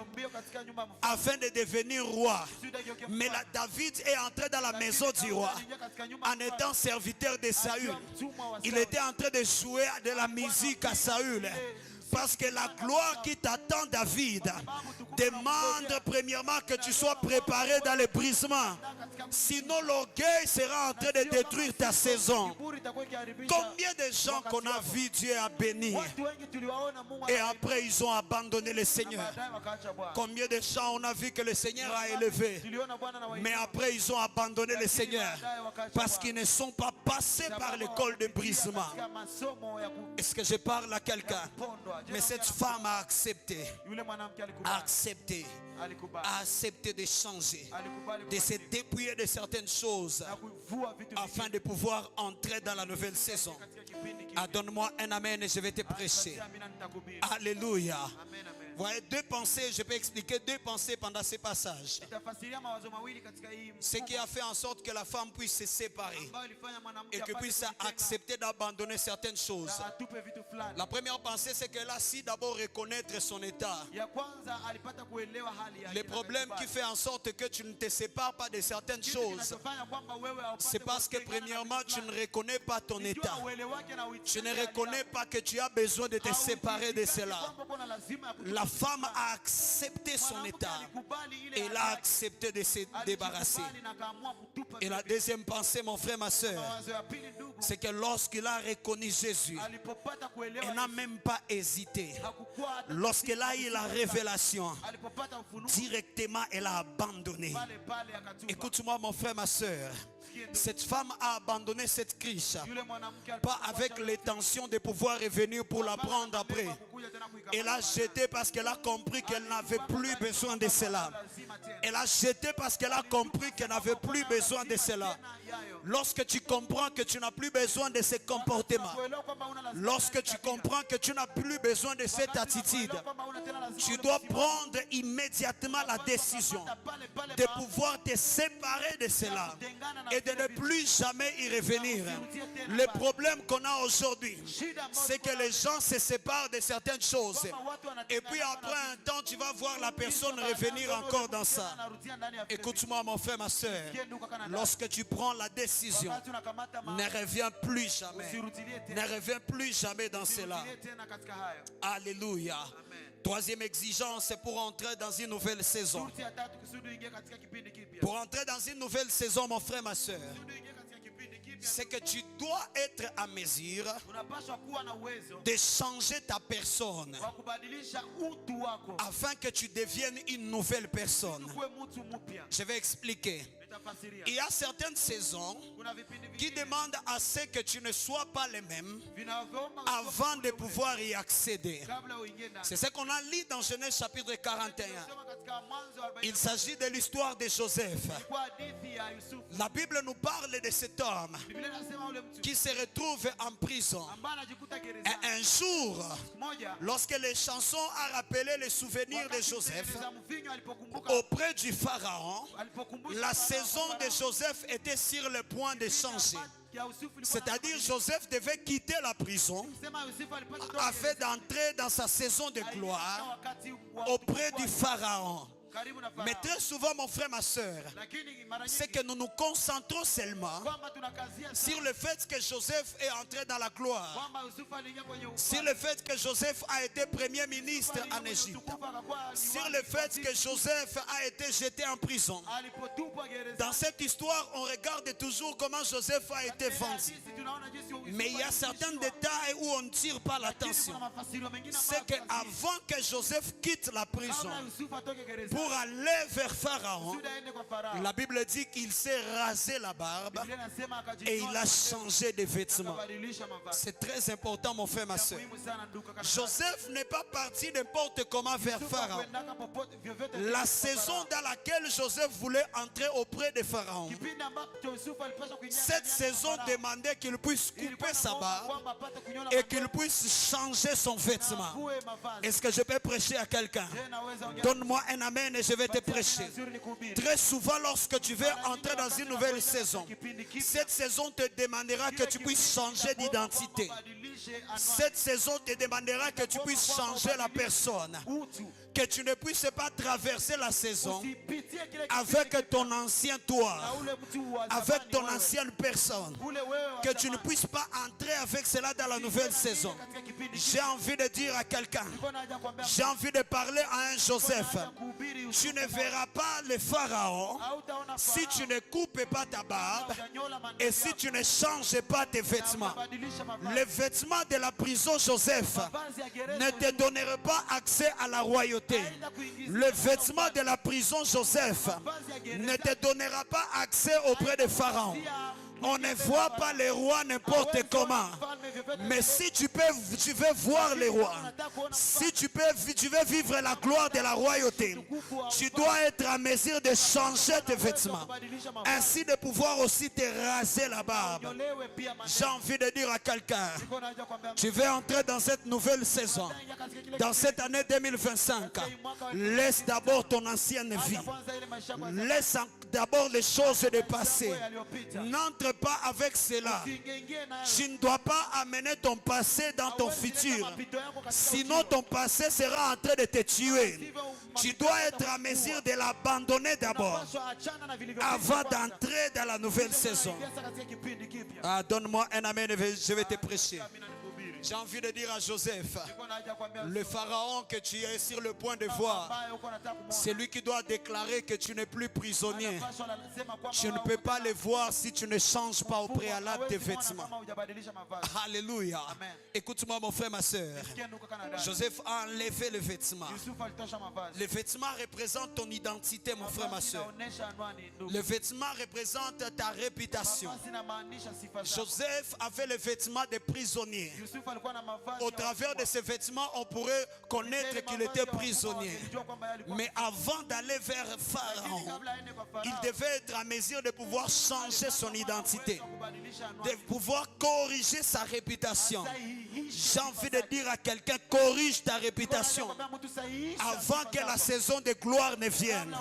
afin de devenir roi, mais David est entré dans la maison du roi en étant serviteur de Saül. Il était en train de jouer de la musique à Saül. parce que la gloire qui t'attend, David, demande premièrement que tu sois préparé dans les brisements. Sinon l'orgueil sera en train de détruire ta saison. Combien de gens qu'on a vu Dieu a béni et après ils ont abandonné le Seigneur? Combien de gens on a vu que le Seigneur a élevé mais après ils ont abandonné le Seigneur parce qu'ils ne sont pas passés par l'école de brisement? Est-ce que je parle à quelqu'un? Mais cette femme a accepté de changer, de se dépouiller de certaines choses afin de pouvoir entrer dans la nouvelle saison. Donne-moi un amen et je vais te prêcher. Alléluia. Voyez, deux pensées, je peux expliquer deux pensées pendant ces passages. Ce qui a fait en sorte que la femme puisse se séparer et que puisse accepter d'abandonner certaines choses. La première pensée, c'est qu'elle a su d'abord reconnaître son état. Le problème qui fait en sorte que tu ne te sépares pas de certaines choses, c'est parce que premièrement, tu ne reconnais pas ton état. Tu ne reconnais pas que tu as besoin de te séparer de cela. La femme a accepté son état. Elle a accepté de se débarrasser. Et la deuxième pensée, mon frère, ma soeur, c'est que lorsqu'il a reconnu Jésus, elle n'a même pas hésité. Lorsqu'elle a eu la révélation, directement elle a abandonné. Écoute-moi, mon frère, ma soeur. Cette femme a abandonné cette criche, pas avec l'intention de pouvoir revenir pour la prendre après. Elle a jeté parce qu'elle a compris qu'elle n'avait plus besoin de cela. Elle a jeté parce qu'elle a compris qu'elle n'avait plus besoin de cela. Lorsque tu comprends que tu n'as plus besoin de ce comportement, lorsque tu comprends que tu n'as plus besoin de cette attitude, tu dois prendre immédiatement la décision de pouvoir te séparer de cela et de ne plus jamais y revenir. Le problème qu'on a aujourd'hui, c'est que les gens se séparent de certaines choses et puis après un temps tu vas voir la personne revenir encore dans ça. Écoute-moi, mon frère, ma soeur, lorsque tu prends la décision, ne reviens plus jamais, ne reviens plus jamais dans cela. Alléluia. Troisième exigence, c'est pour entrer dans une nouvelle saison. Pour entrer dans une nouvelle saison, mon frère, ma soeur, c'est que tu dois être à mesure de changer ta personne afin que tu deviennes une nouvelle personne. Je vais expliquer. Il y a certaines saisons qui demandent à ce que tu ne sois pas les mêmes avant de pouvoir y accéder. C'est ce qu'on a lu dans Genèse chapitre 41. Il s'agit de l'histoire de Joseph. La Bible nous parle de cet homme qui se retrouve en prison. Et un jour, lorsque les chansons ont rappelé les souvenirs de Joseph auprès du Pharaon, la saison de Joseph était sur le point de changer. C'est-à-dire Joseph devait quitter la prison afin d'entrer dans sa saison de gloire auprès du Pharaon. Mais très souvent, mon frère, ma soeur, c'est que nous nous concentrons seulement sur le fait que Joseph est entré dans la gloire, sur le fait que Joseph a été premier ministre en Égypte, sur le fait que Joseph a été jeté en prison. Dans cette histoire, on regarde toujours comment Joseph a été vendu. Mais il y a certains détails où on ne tire pas l'attention. C'est qu'avant que Joseph quitte la prison pour aller vers Pharaon, la Bible dit qu'il s'est rasé la barbe et il a changé de vêtements. C'est très important, mon frère, ma soeur. Joseph n'est pas parti n'importe comment vers Pharaon. La saison dans laquelle Joseph voulait entrer auprès de Pharaon, cette saison demandait qu'il puisse couper sa barbe et qu'il puisse changer son vêtement. Est-ce que je peux prêcher à quelqu'un? Donne-moi un amen et je vais te prêcher. Très souvent, lorsque tu veux entrer dans une nouvelle saison, cette saison te demandera que tu puisses changer d'identité. Cette saison te demandera que tu puisses changer la personne. que tu ne puisses pas traverser la saison avec ton ancien toi, avec ton ancienne personne, que tu ne puisses pas entrer avec cela dans la nouvelle saison. J'ai envie de dire à quelqu'un, j'ai envie de parler à un Joseph, tu ne verras pas le Pharaon si tu ne coupes pas ta barbe et si tu ne changes pas tes vêtements. Les vêtements de la prison Joseph ne te donnera pas accès à la royauté. Le vêtement de la prison Joseph ne te donnera pas accès auprès de Pharaon. On ne voit pas les rois n'importe comment. Mais si tu veux voir les rois, si tu veux vivre la gloire de la royauté, tu dois être en mesure de changer tes vêtements. Ainsi de pouvoir aussi te raser la barbe. J'ai envie de dire à quelqu'un, tu veux entrer dans cette nouvelle saison, dans cette année 2025, laisse d'abord ton ancienne vie. Laisse d'abord les choses du passé. N'entre pas avec cela. Tu ne dois pas amener ton passé dans ton futur. Sinon ton passé sera en train de te tuer. Tu dois être en mesure de l'abandonner d'abord avant d'entrer dans la nouvelle saison. Ah, donne-moi un amen, je vais te prêcher. J'ai envie de dire à Joseph, le Pharaon que tu es sur le point de voir, c'est lui qui doit déclarer que tu n'es plus prisonnier. Tu ne peux pas le voir si tu ne changes pas au préalable tes vêtements. Alléluia. Écoute-moi mon frère, ma soeur. Joseph a enlevé les vêtements. Les vêtements représentent ton identité, mon frère, ma soeur. Les vêtements représentent ta réputation. Joseph avait les vêtements de prisonnier. Au travers de ces vêtements, on pourrait connaître qu'il était prisonnier. Mais avant d'aller vers Pharaon, il devait être en mesure de pouvoir changer son identité, de pouvoir corriger sa réputation. J'ai envie de dire à quelqu'un, corrige ta réputation avant que la saison de gloire ne vienne.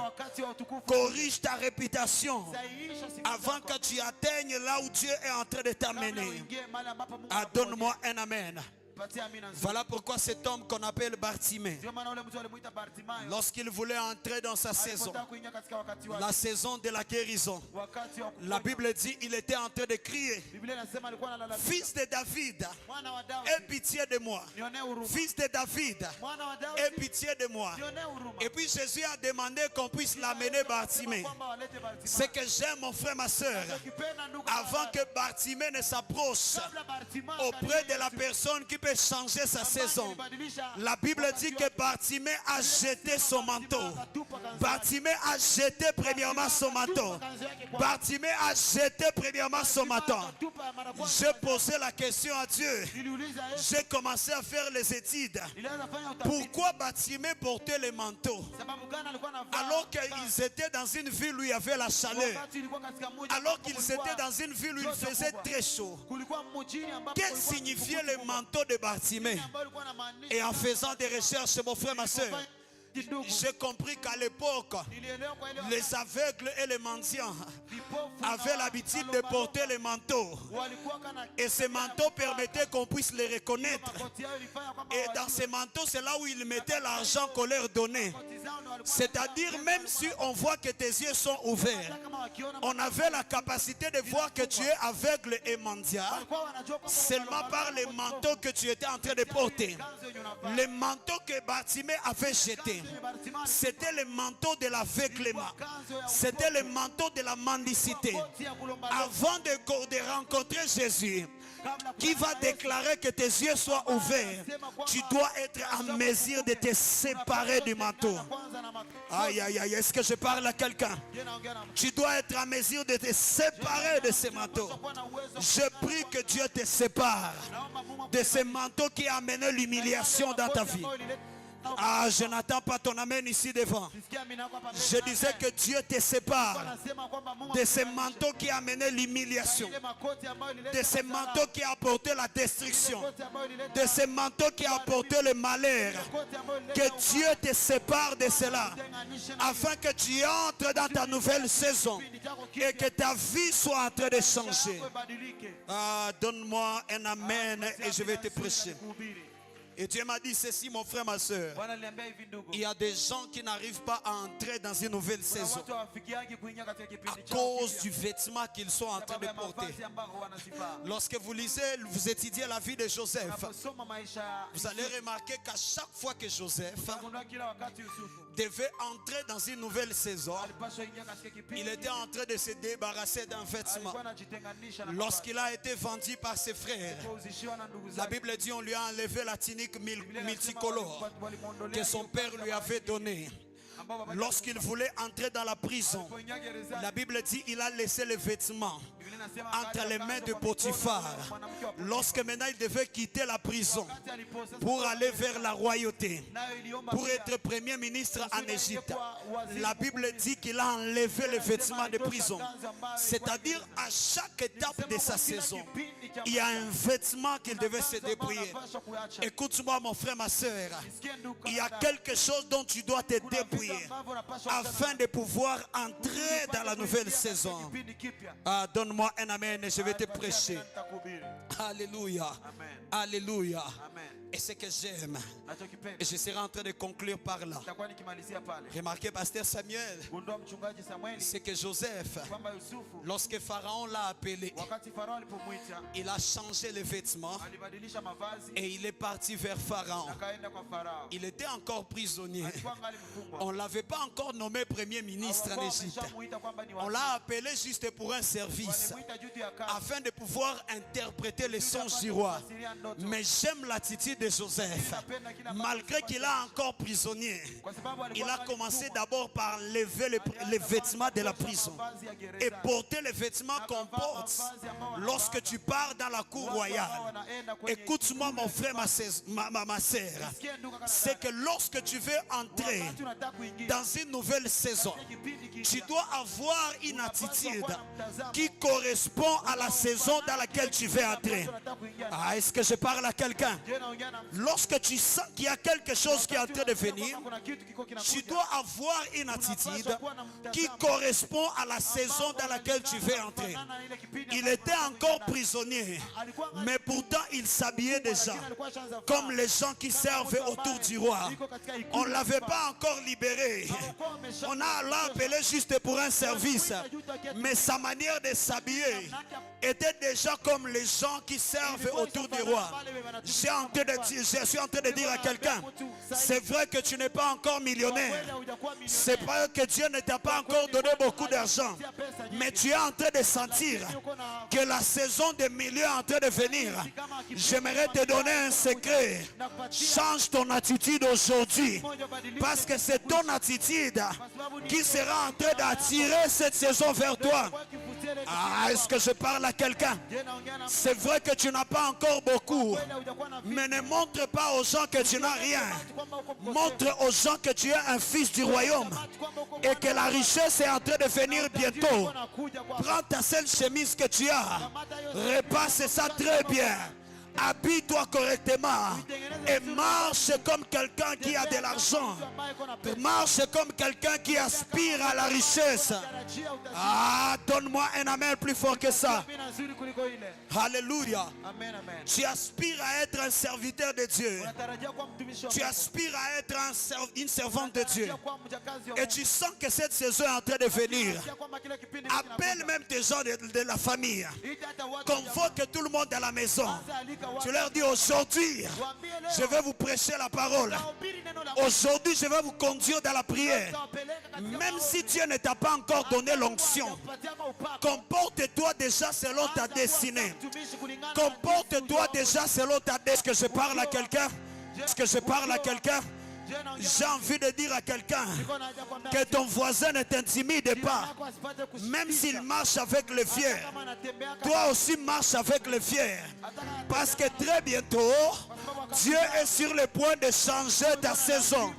Corrige ta réputation avant que tu atteignes là où Dieu est en train de t'amener. Ah, donne-moi un amen. Voilà pourquoi cet homme qu'on appelle Bartimée, lorsqu'il voulait entrer dans sa saison, la saison de la guérison, la Bible dit il était en train de crier, fils de David, aie pitié de moi. Fils de David, aie pitié de moi. Et puis Jésus a demandé qu'on puisse l'amener Bartimée. Ce que j'aime, mon frère, ma soeur, avant que Bartimée ne s'approche auprès de la personne qui peut changer sa saison, la Bible dit que Bartimée a jeté son manteau. Bartimée a jeté premièrement son manteau. Bartimée a jeté premièrement son manteau. J'ai posé la question à Dieu. J'ai commencé à faire les études. Pourquoi Bartimée portait les manteaux alors qu'ils étaient dans une ville où il y avait la chaleur, alors qu'ils étaient dans une ville où il faisait très chaud? Qu'est-ce que signifiait le manteau de Bartimée? Et en faisant des recherches, mon frère, ma soeur, j'ai compris qu'à l'époque, les aveugles et les mendiants avaient l'habitude de porter les manteaux. Et ces manteaux permettaient qu'on puisse les reconnaître. Et dans ces manteaux, c'est là où ils mettaient l'argent qu'on leur donnait. C'est-à-dire, même si on voit que tes yeux sont ouverts, on avait la capacité de voir que tu es aveugle et mendiant seulement par les manteaux que tu étais en train de porter. Les manteaux que Bartimée avait jetés, c'était le manteau de l'aveuglement. C'était le manteau de la mendicité. Avant de rencontrer Jésus, qui va déclarer que tes yeux soient ouverts, tu dois être en mesure de te séparer du manteau. Aïe, aïe, aïe, est-ce que je parle à quelqu'un? Tu dois être en mesure de te séparer de ces manteaux. Je prie que Dieu te sépare de ces manteaux qui amènent l'humiliation dans ta vie. Ah, je n'attends pas ton amen ici devant. Je disais que Dieu te sépare de ces manteaux qui amenaient l'humiliation, de ces manteaux qui apportaient la destruction, de ces manteaux qui apportaient le malheur. Que Dieu te sépare de cela afin que tu entres dans ta nouvelle saison et que ta vie soit en train de changer. Ah, donne-moi un amen et je vais te prêcher. Et Dieu m'a dit ceci, mon frère, ma soeur. Il y a des gens qui n'arrivent pas à entrer dans une nouvelle saison à cause du vêtement qu'ils sont en train de porter. Lorsque vous lisez, vous étudiez la vie de Joseph, vous allez remarquer qu'à chaque fois que Joseph devait entrer dans une nouvelle saison, il était en train de se débarrasser d'un vêtement. Lorsqu'il a été vendu par ses frères, la Bible dit on lui a enlevé la tunique multicolore que son père lui avait donnée. Lorsqu'il voulait entrer dans la prison, la Bible dit il a laissé les vêtements entre les mains de Potiphar. Lorsque maintenant il devait quitter la prison pour aller vers la royauté, pour être premier ministre en Égypte, la Bible dit qu'il a enlevé les vêtements de prison. C'est-à-dire à chaque étape de sa saison, il y a un vêtement qu'il devait se dépouiller. Écoute-moi mon frère, ma soeur, il y a quelque chose dont tu dois te dépouiller afin de pouvoir entrer dans la nouvelle saison. Ah, donne-moi un amen et je vais te prêcher. Alléluia. Alléluia. Et ce que j'aime, et je serai en train de conclure par là. Remarquez, pasteur Samuel, c'est que Joseph, lorsque Pharaon l'a appelé, il a changé les vêtements et il est parti vers Pharaon. Il était encore prisonnier. On ne l'avait pas encore nommé premier ministre en Égypte. On l'a appelé juste pour un service, afin de pouvoir interpréter les songes du roi. Mais j'aime l'attitude de Joseph. Malgré qu'il a encore prisonnier, il a commencé d'abord par lever les vêtements de la prison et porter les vêtements qu'on porte lorsque tu pars dans la cour royale. Écoute-moi mon frère, ma sœur, c'est que lorsque tu veux entrer dans une nouvelle saison, tu dois avoir une attitude qui correspond à la saison dans laquelle tu veux entrer. Ah, est-ce que je parle à quelqu'un? Lorsque tu sens qu'il y a quelque chose qui est en train de venir, tu dois avoir une attitude qui correspond à la saison dans laquelle tu veux entrer. Il était encore prisonnier, mais pourtant il s'habillait déjà comme les gens qui servent autour du roi. On ne l'avait pas encore libéré. On a l'appelé juste pour un service, mais sa manière de s'habiller était déjà comme les gens qui servent autour du roi. Je suis en train de dire à quelqu'un, c'est vrai que tu n'es pas encore millionnaire, c'est vrai que Dieu ne t'a pas encore donné beaucoup d'argent, mais tu es en train de sentir que la saison des millions est en train de venir. J'aimerais te donner un secret. Change ton attitude aujourd'hui, parce que c'est ton attitude qui sera en train d'attirer cette saison vers toi. Ah, est-ce que je parle à quelqu'un? C'est vrai que tu n'as pas encore beaucoup, mais ne montre pas aux gens que tu n'as rien. Montre aux gens que tu es un fils du royaume et que la richesse est en train de venir bientôt. Prends ta seule chemise que tu as, repasse ça très bien. Habille-toi correctement et marche comme quelqu'un qui a de l'argent. Marche comme quelqu'un qui aspire à la richesse. Ah, donne-moi un amen plus fort que ça. Alléluia. Tu aspires à être un serviteur de Dieu. Tu aspires à être une servante de Dieu. Et tu sens que cette saison est en train de venir. Appelle même tes gens de la famille. Convoque tout le monde à la maison. Tu leur dis aujourd'hui, je vais vous prêcher la parole. Aujourd'hui, je vais vous conduire dans la prière. Même si Dieu ne t'a pas encore donné l'onction, comporte-toi déjà selon ta destinée. Comporte-toi déjà selon ta destinée. Est-ce que je parle à quelqu'un? Est-ce que je parle à quelqu'un? J'ai envie de dire à quelqu'un que ton voisin ne t'intimide pas. Même s'il marche avec le fier, toi aussi marche avec le fier. Parce que très bientôt, Dieu est sur le point de changer ta saison.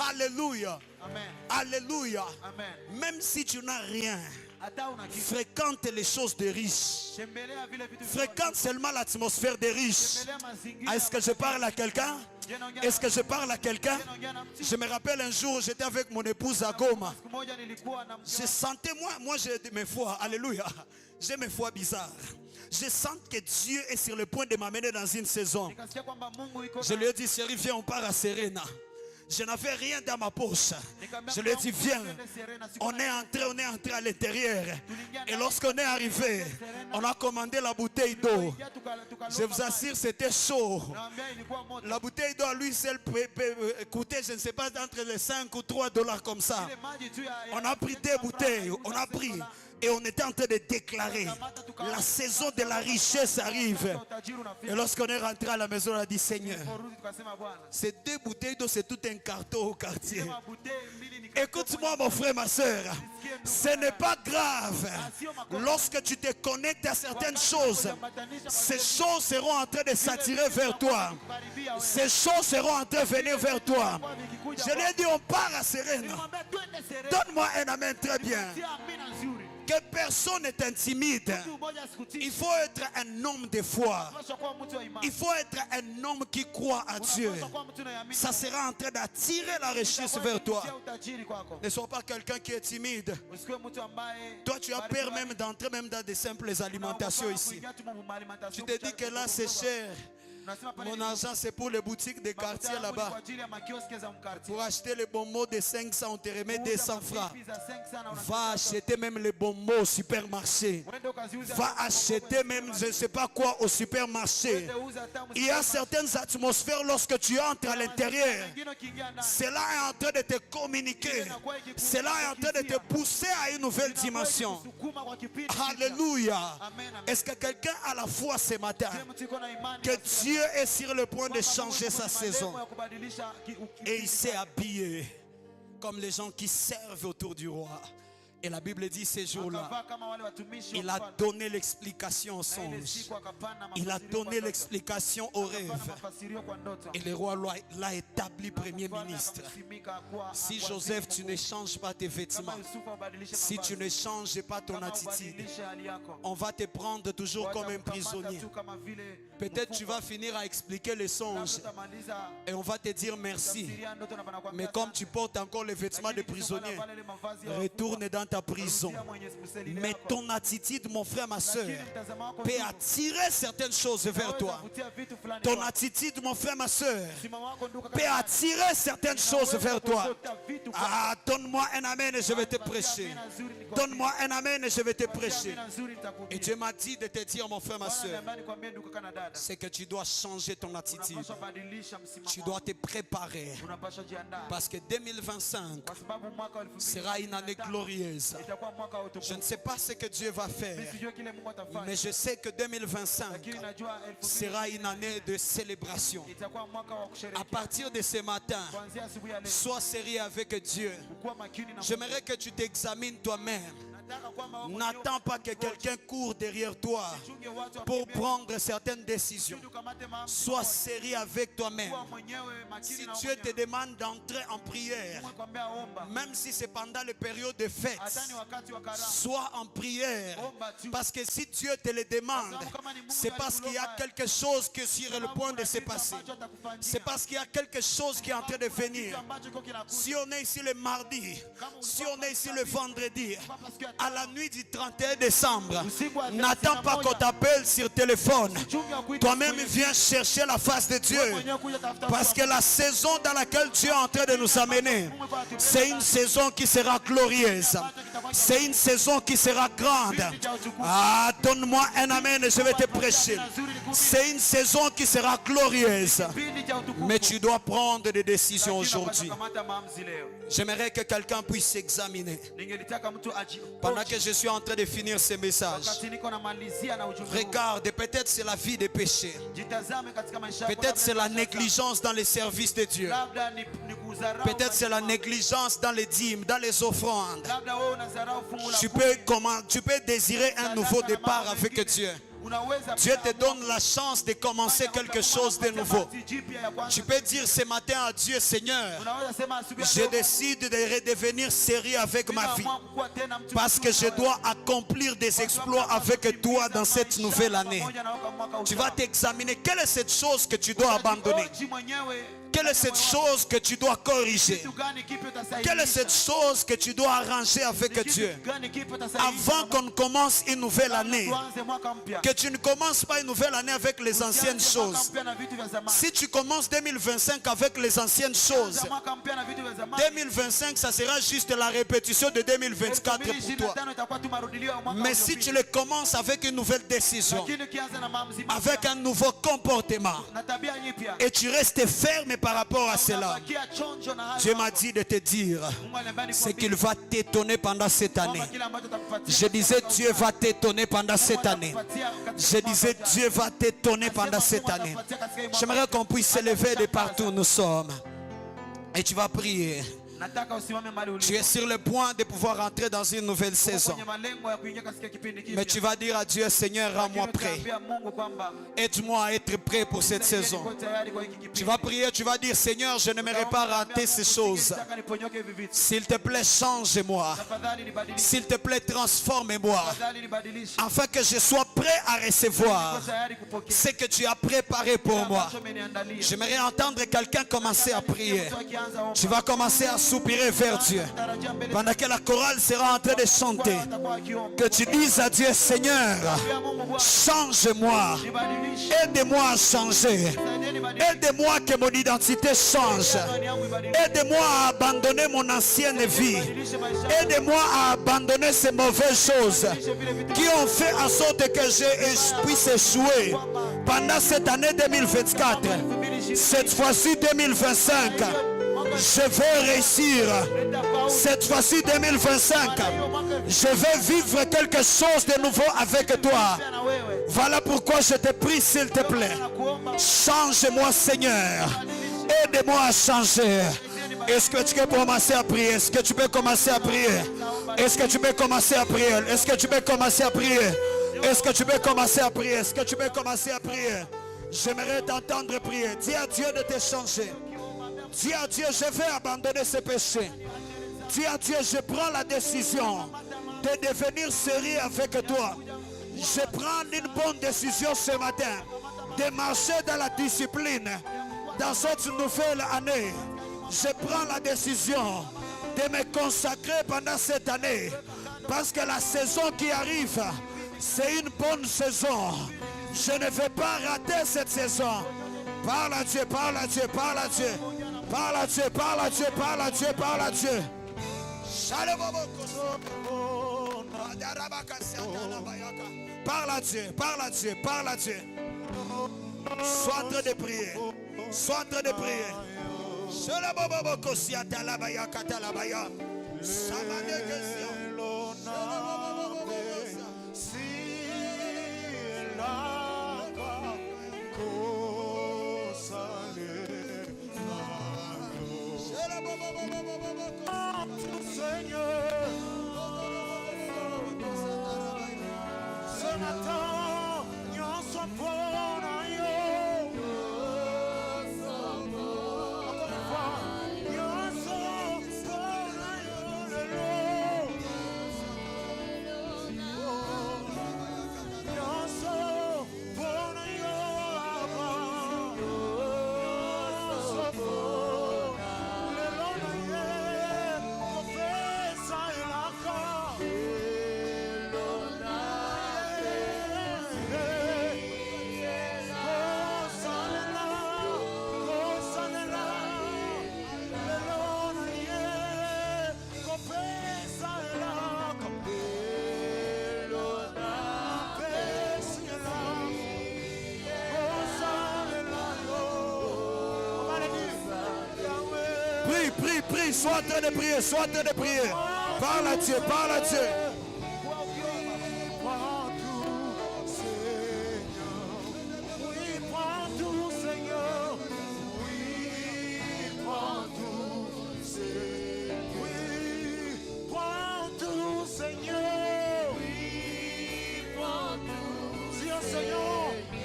Alléluia. Alléluia. Même si tu n'as rien, fréquente les choses des riches. Fréquente seulement l'atmosphère des riches. Est-ce que je parle à quelqu'un? Est-ce que je parle à quelqu'un? Je me rappelle un jour, j'étais avec mon épouse à Goma. Je sentais, moi j'ai mes foi, alléluia, j'ai mes foi bizarres. Je sens que Dieu est sur le point de m'amener dans une saison. Je lui ai dit, chérie, viens, on part à Serena. Je n'avais rien dans ma poche. Je lui ai dit, viens. On est entré à l'intérieur. Et lorsqu'on est arrivé, on a commandé la bouteille d'eau. Je vous assure, c'était chaud. La bouteille d'eau à lui seul coûtait, je ne sais pas, entre les 5 ou $3 comme ça. On a pris 2 bouteilles. On a pris. Et on était en train de déclarer, la saison de la richesse arrive. Et lorsqu'on est rentré à la maison, on a dit, Seigneur, ces 2 bouteilles d'eau, c'est tout un carton au quartier. Écoute-moi, mon frère, ma soeur, ce n'est pas grave. Lorsque tu te connectes à certaines choses, ces choses seront en train de s'attirer vers toi. Ces choses seront en train de venir vers toi. Je lui ai dit, on part à Serena. Donne-moi un amen très bien. Que personne n'est intimide. Il faut être un homme de foi. Il faut être un homme qui croit à Dieu. Ça sera en train d'attirer la richesse vers toi. Ne sois pas quelqu'un qui est timide. Toi, tu as peur même d'entrer même dans des simples alimentations ici. Tu te dis que là, c'est cher. Mon argent, c'est pour les boutiques des quartiers là-bas. Pour acheter les bonbons de 500, on te remet 200 francs. Va acheter même les bonbons au supermarché. Va acheter même je ne sais pas quoi au supermarché. Il y a certaines atmosphères lorsque tu entres à l'intérieur. Cela est en train de te communiquer. Cela est en train de te pousser à une nouvelle dimension. Alléluia. Est-ce que quelqu'un a la foi ce matin que Dieu est sur le point de changer sa saison et il s'est habillé comme les gens qui servent autour du roi? Et la Bible dit ces jours-là, il a donné l'explication au songe. Il a donné l'explication au rêve. Et le roi l'a établi premier ministre. Si Joseph, tu ne changes pas tes vêtements, si tu ne changes pas ton attitude, on va te prendre toujours comme un prisonnier. Peut-être tu vas finir à expliquer les songes et on va te dire merci. Mais comme tu portes encore les vêtements de prisonnier, retourne dans ta prison. Mais ton attitude, mon frère, ma soeur, peut attirer certaines choses vers toi. Ton attitude, mon frère, ma soeur, peut attirer certaines choses vers toi. Ah, donne-moi un amen et je vais te prêcher. Donne-moi un amen et je vais te prêcher. Et Dieu m'a dit de te dire, mon frère, ma soeur, c'est que tu dois changer ton attitude. Tu dois te préparer. Parce que 2025 sera une année glorieuse. Je ne sais pas ce que Dieu va faire, mais je sais que 2025 sera une année de célébration. À partir de ce matin, sois sérieux avec Dieu. J'aimerais que tu t'examines toi-même. N'attends pas que quelqu'un court derrière toi pour prendre certaines décisions. Sois sérieux avec toi-même. Si Dieu te demande d'entrer en prière, même si c'est pendant les périodes de fête, sois en prière. Parce que si Dieu te le demande, c'est parce qu'il y a quelque chose qui est sur le point de se passer. C'est parce qu'il y a quelque chose qui est en train de venir. Si on est ici le mardi, si on est ici le vendredi, à la nuit du 31 décembre, n'attends pas qu'on t'appelle sur téléphone. Toi-même viens chercher la face de Dieu. Parce que la saison dans laquelle Dieu est en train de nous amener, c'est une saison qui sera glorieuse. C'est une saison qui sera grande. Ah, donne-moi un amen et je vais te prêcher. C'est une saison qui sera glorieuse. Mais tu dois prendre des décisions aujourd'hui. J'aimerais que quelqu'un puisse s'examiner. Pendant que je suis en train de finir ce message, regarde, peut-être c'est la vie des péchés. Peut-être c'est la négligence dans les services de Dieu. Peut-être c'est la négligence dans les dîmes, dans les offrandes. Tu peux désirer un nouveau départ avec Dieu. Dieu te donne la chance de commencer quelque chose de nouveau. Tu peux dire ce matin à Dieu, Seigneur, je décide de redevenir sérieux avec ma vie parce que je dois accomplir des exploits avec toi dans cette nouvelle année. Tu vas t'examiner. Quelle est cette chose que tu dois abandonner? Quelle est cette chose que tu dois corriger? Quelle est cette chose que tu dois arranger avec Dieu avant qu'on commence une nouvelle année? Que tu ne commences pas une nouvelle année avec les anciennes choses. Si tu commences 2025 avec les anciennes choses, 2025 ça sera juste la répétition de 2024 pour toi. Mais si tu le commences avec une nouvelle décision, avec un nouveau comportement, et tu restes ferme par rapport à cela, Dieu m'a dit de te dire ce qu'il va t'étonner pendant cette année. Je disais Dieu va t'étonner pendant cette année. Je disais Dieu va t'étonner pendant cette année. J'aimerais qu'on puisse s'élever de partout où nous sommes. Et tu vas prier. Tu es sur le point de pouvoir entrer dans une nouvelle saison. Mais tu vas dire à Dieu, Seigneur, rends-moi prêt. Aide-moi à être prêt pour cette saison. Tu vas prier, tu vas dire, Seigneur, je n'aimerais pas rater ces choses. S'il te plaît, change-moi. S'il te plaît, transforme-moi. Afin que je sois prêt à recevoir ce que tu as préparé pour moi. J'aimerais entendre quelqu'un commencer à prier. Tu vas commencer à soupirer vers Dieu. Pendant que la chorale sera en train de chanter, que tu dises à Dieu, Seigneur, change-moi. Aide-moi à changer. Aide-moi que mon identité change. Aide-moi à abandonner mon ancienne vie. Aide-moi à abandonner ces mauvaises choses qui ont fait en sorte que je puisse échouer pendant cette année 2024. Cette fois-ci 2025. Je vais réussir. Cette fois-ci 2025, je vais vivre quelque chose de nouveau avec toi. Voilà pourquoi je te prie, s'il te plaît, change-moi, Seigneur. Aide-moi à changer. Est-ce que tu peux commencer à prier? Est-ce que tu peux commencer à prier? Est-ce que tu peux commencer à prier? Est-ce que tu peux commencer à prier? Est-ce que tu peux commencer à prier? Est-ce que tu peux commencer à prier? J'aimerais t'entendre prier. Dis à Dieu de te changer. Dis à Dieu, je vais abandonner ce péché. Dis à Dieu, je prends la décision de devenir sérieux avec toi. Je prends une bonne décision ce matin de marcher dans la discipline dans cette nouvelle année. Je prends la décision de me consacrer pendant cette année parce que la saison qui arrive, c'est une bonne saison. Je ne vais pas rater cette saison. Parle à Dieu, parle à Dieu, parle à Dieu. Parle à Dieu, parle à Dieu, parle à Dieu, parle à Dieu. Parle à Dieu, parle à Dieu, parle à Dieu. Sois en train de prier. Sois en train de prier. Seigneur, ce matin, nous sommes pour Prie, sois en train de prier, sois en train de prier. Parle à Dieu, parle à Dieu. Seigneur.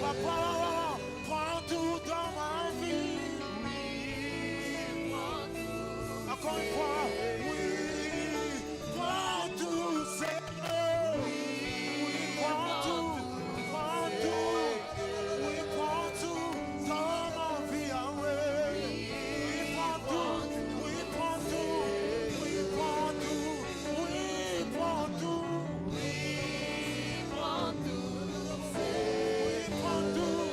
Papa, prends tout dans ma vie. Encore une fois, oui, prends tout, Seigneur. Oui, prends tout, oui, prends tout dans ma vie, Yahweh. Oui, prends tout, oui, prends tout, oui, prends tout, oui, prends tout. Oui, prends tout,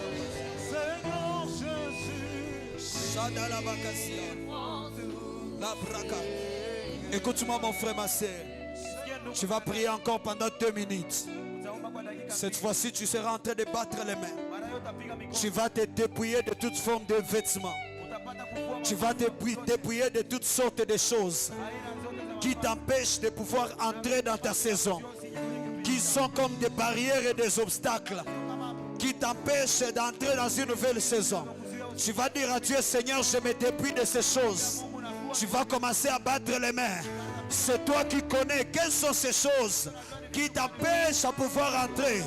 Seigneur Jésus. Shadalabakasia. La braca. Écoute-moi mon frère, ma soeur. Tu vas prier encore pendant 2 minutes. Cette fois-ci, tu seras en train de battre les mains. Tu vas te dépouiller de toute forme de vêtements. Tu vas te dépouiller de toutes sortes de choses qui t'empêchent de pouvoir entrer dans ta saison, qui sont comme des barrières et des obstacles, qui t'empêchent d'entrer dans une nouvelle saison. Tu vas dire à Dieu, Seigneur, je me dépouille de ces choses. Tu vas commencer à battre les mains. C'est toi qui connais quelles sont ces choses qui t'empêchent à pouvoir entrer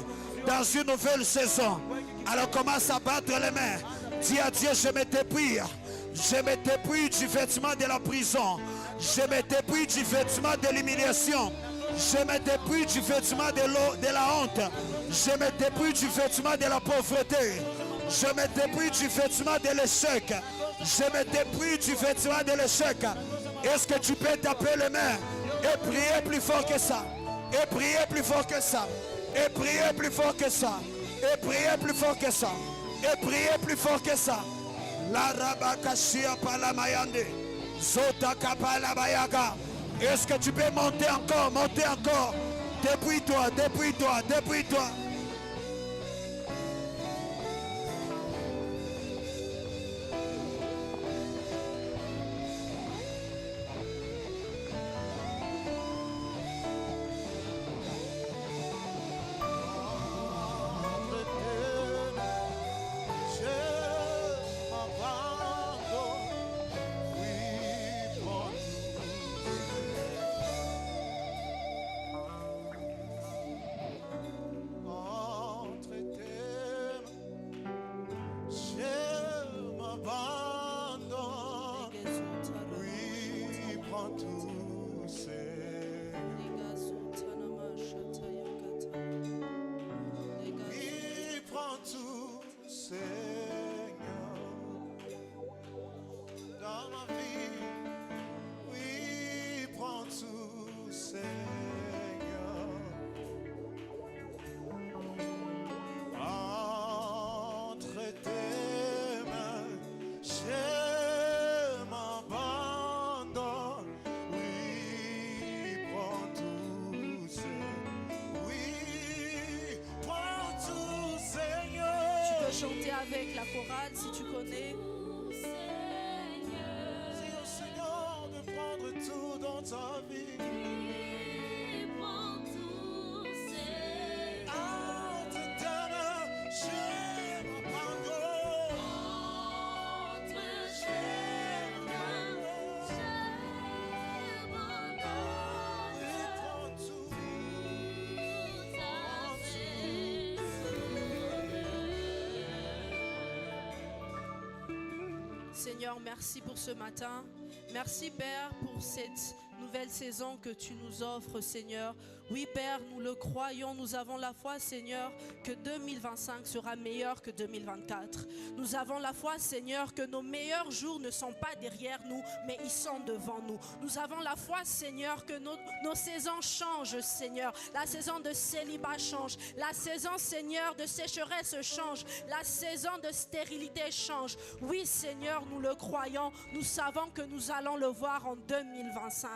dans une nouvelle saison. Alors commence à battre les mains. Dis à Dieu, je me dépouille. Je me dépouille du vêtement de la prison. Je me dépouille du vêtement de l'humiliation. Je me dépouille du vêtement de la honte. Je me dépouille du vêtement de la pauvreté. Je me dépouille du vêtement de l'échec. Je me dépouille du vêtement de l'échec. Est-ce que tu peux taper les mains et prier plus fort que ça? Et prier plus fort que ça. Et prier plus fort que ça. Et prier plus fort que ça. Et prier plus fort que ça. La rabakashia palamayande. Zota kapala bayaga. Est-ce que tu peux monter encore? Monter encore. Dépouille-toi, dépouille-toi, dépouille-toi. Chanter avec la chorale si tu connais. Dis au Seigneur de prendre tout dans ta vie. Seigneur, merci pour ce matin. Merci Père pour cette nouvelle saison que tu nous offres, Seigneur. Oui, Père, nous le croyons, nous avons la foi, Seigneur, que 2025 sera meilleur que 2024. Nous avons la foi, Seigneur, que nos meilleurs jours ne sont pas derrière nous, mais ils sont devant nous. Nous avons la foi, Seigneur, que nos saisons changent, Seigneur. La saison de célibat change. La saison, Seigneur, de sécheresse change. La saison de stérilité change. Oui, Seigneur, nous le croyons. Nous savons que nous allons le voir en 2025.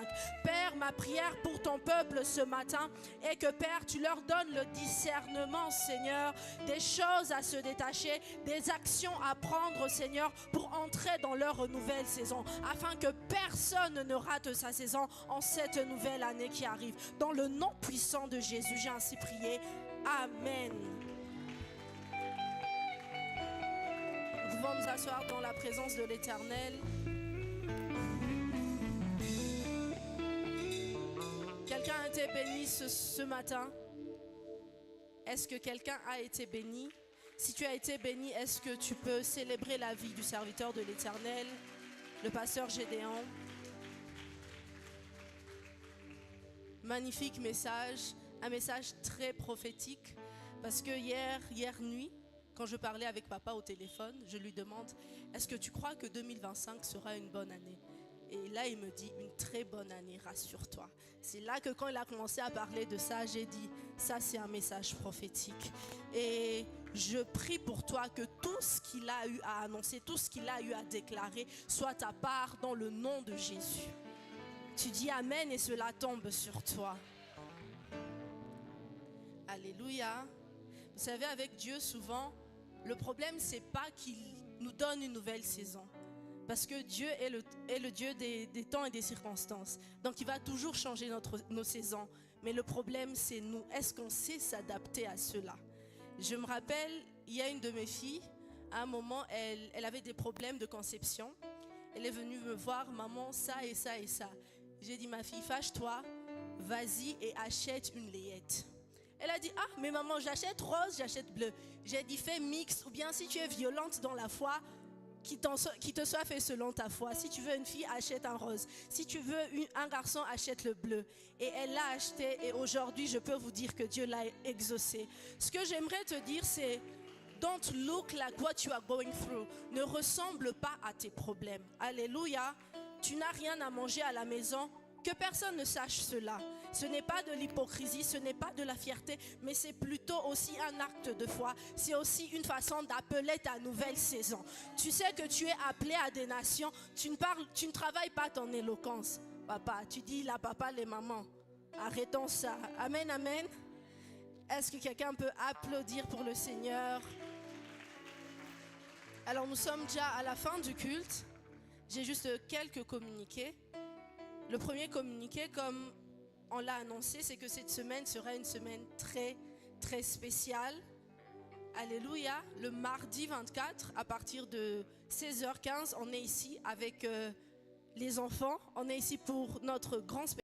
Père, ma prière pour ton peuple ce matin est que, Père, tu leur donnes le discernement, Seigneur, des choses à se détacher, des actions à prendre, Seigneur, pour entrer dans leur nouvelle saison, afin que personne ne rate sa saison en cette nouvelle année qui arrive. Dans le nom puissant de Jésus, j'ai ainsi prié. Amen. Nous pouvons nous asseoir dans la présence de l'Éternel. Quelqu'un a été béni ce matin? Est-ce que quelqu'un a été béni? Si tu as été béni, est-ce que tu peux célébrer la vie du serviteur de l'Éternel, le pasteur Gédéon? Magnifique message, un message très prophétique, parce que hier nuit, quand je parlais avec papa au téléphone, je lui demande, est-ce que tu crois que 2025 sera une bonne année? Et là, il me dit, une très bonne année, rassure-toi. C'est là que quand il a commencé à parler de ça, j'ai dit, ça c'est un message prophétique. Et je prie pour toi que tout ce qu'il a eu à annoncer, tout ce qu'il a eu à déclarer, soit ta part dans le nom de Jésus. Tu dis Amen et cela tombe sur toi. Alléluia. Vous savez, avec Dieu, souvent, le problème, c'est pas qu'il nous donne une nouvelle saison. Parce que Dieu est le Dieu des temps et des circonstances. Donc il va toujours changer nos saisons. Mais le problème, c'est nous. Est-ce qu'on sait s'adapter à cela? Je me rappelle, il y a une de mes filles, à un moment, elle avait des problèmes de conception. Elle est venue me voir, maman, ça et ça et ça. J'ai dit, ma fille, fâche-toi, vas-y et achète une layette. Elle a dit, ah, mais maman, j'achète rose, j'achète bleu. J'ai dit, fais mix, ou bien si tu es violente dans la foi, qui te soit fait selon ta foi. Si tu veux une fille, achète un rose. Si tu veux un garçon, achète le bleu. Et elle l'a acheté et aujourd'hui, je peux vous dire que Dieu l'a exaucé. Ce que j'aimerais te dire, c'est don't look like what you are going through. Ne ressemble pas à tes problèmes. Alléluia. Tu n'as rien à manger à la maison. Que personne ne sache cela. Ce n'est pas de l'hypocrisie, ce n'est pas de la fierté, mais c'est plutôt aussi un acte de foi. C'est aussi une façon d'appeler ta nouvelle saison. Tu sais que tu es appelé à des nations. Tu ne travailles pas ton éloquence. Papa, tu dis là, papa, les mamans. Arrêtons ça. Amen, amen. Est-ce que quelqu'un peut applaudir pour le Seigneur? Alors nous sommes déjà à la fin du culte. J'ai juste quelques communiqués. Le premier communiqué, comme on l'a annoncé, c'est que cette semaine sera une semaine très, très spéciale. Alléluia. Le mardi 24, à partir de 16h15, on est ici avec les enfants. On est ici pour notre grand spectacle.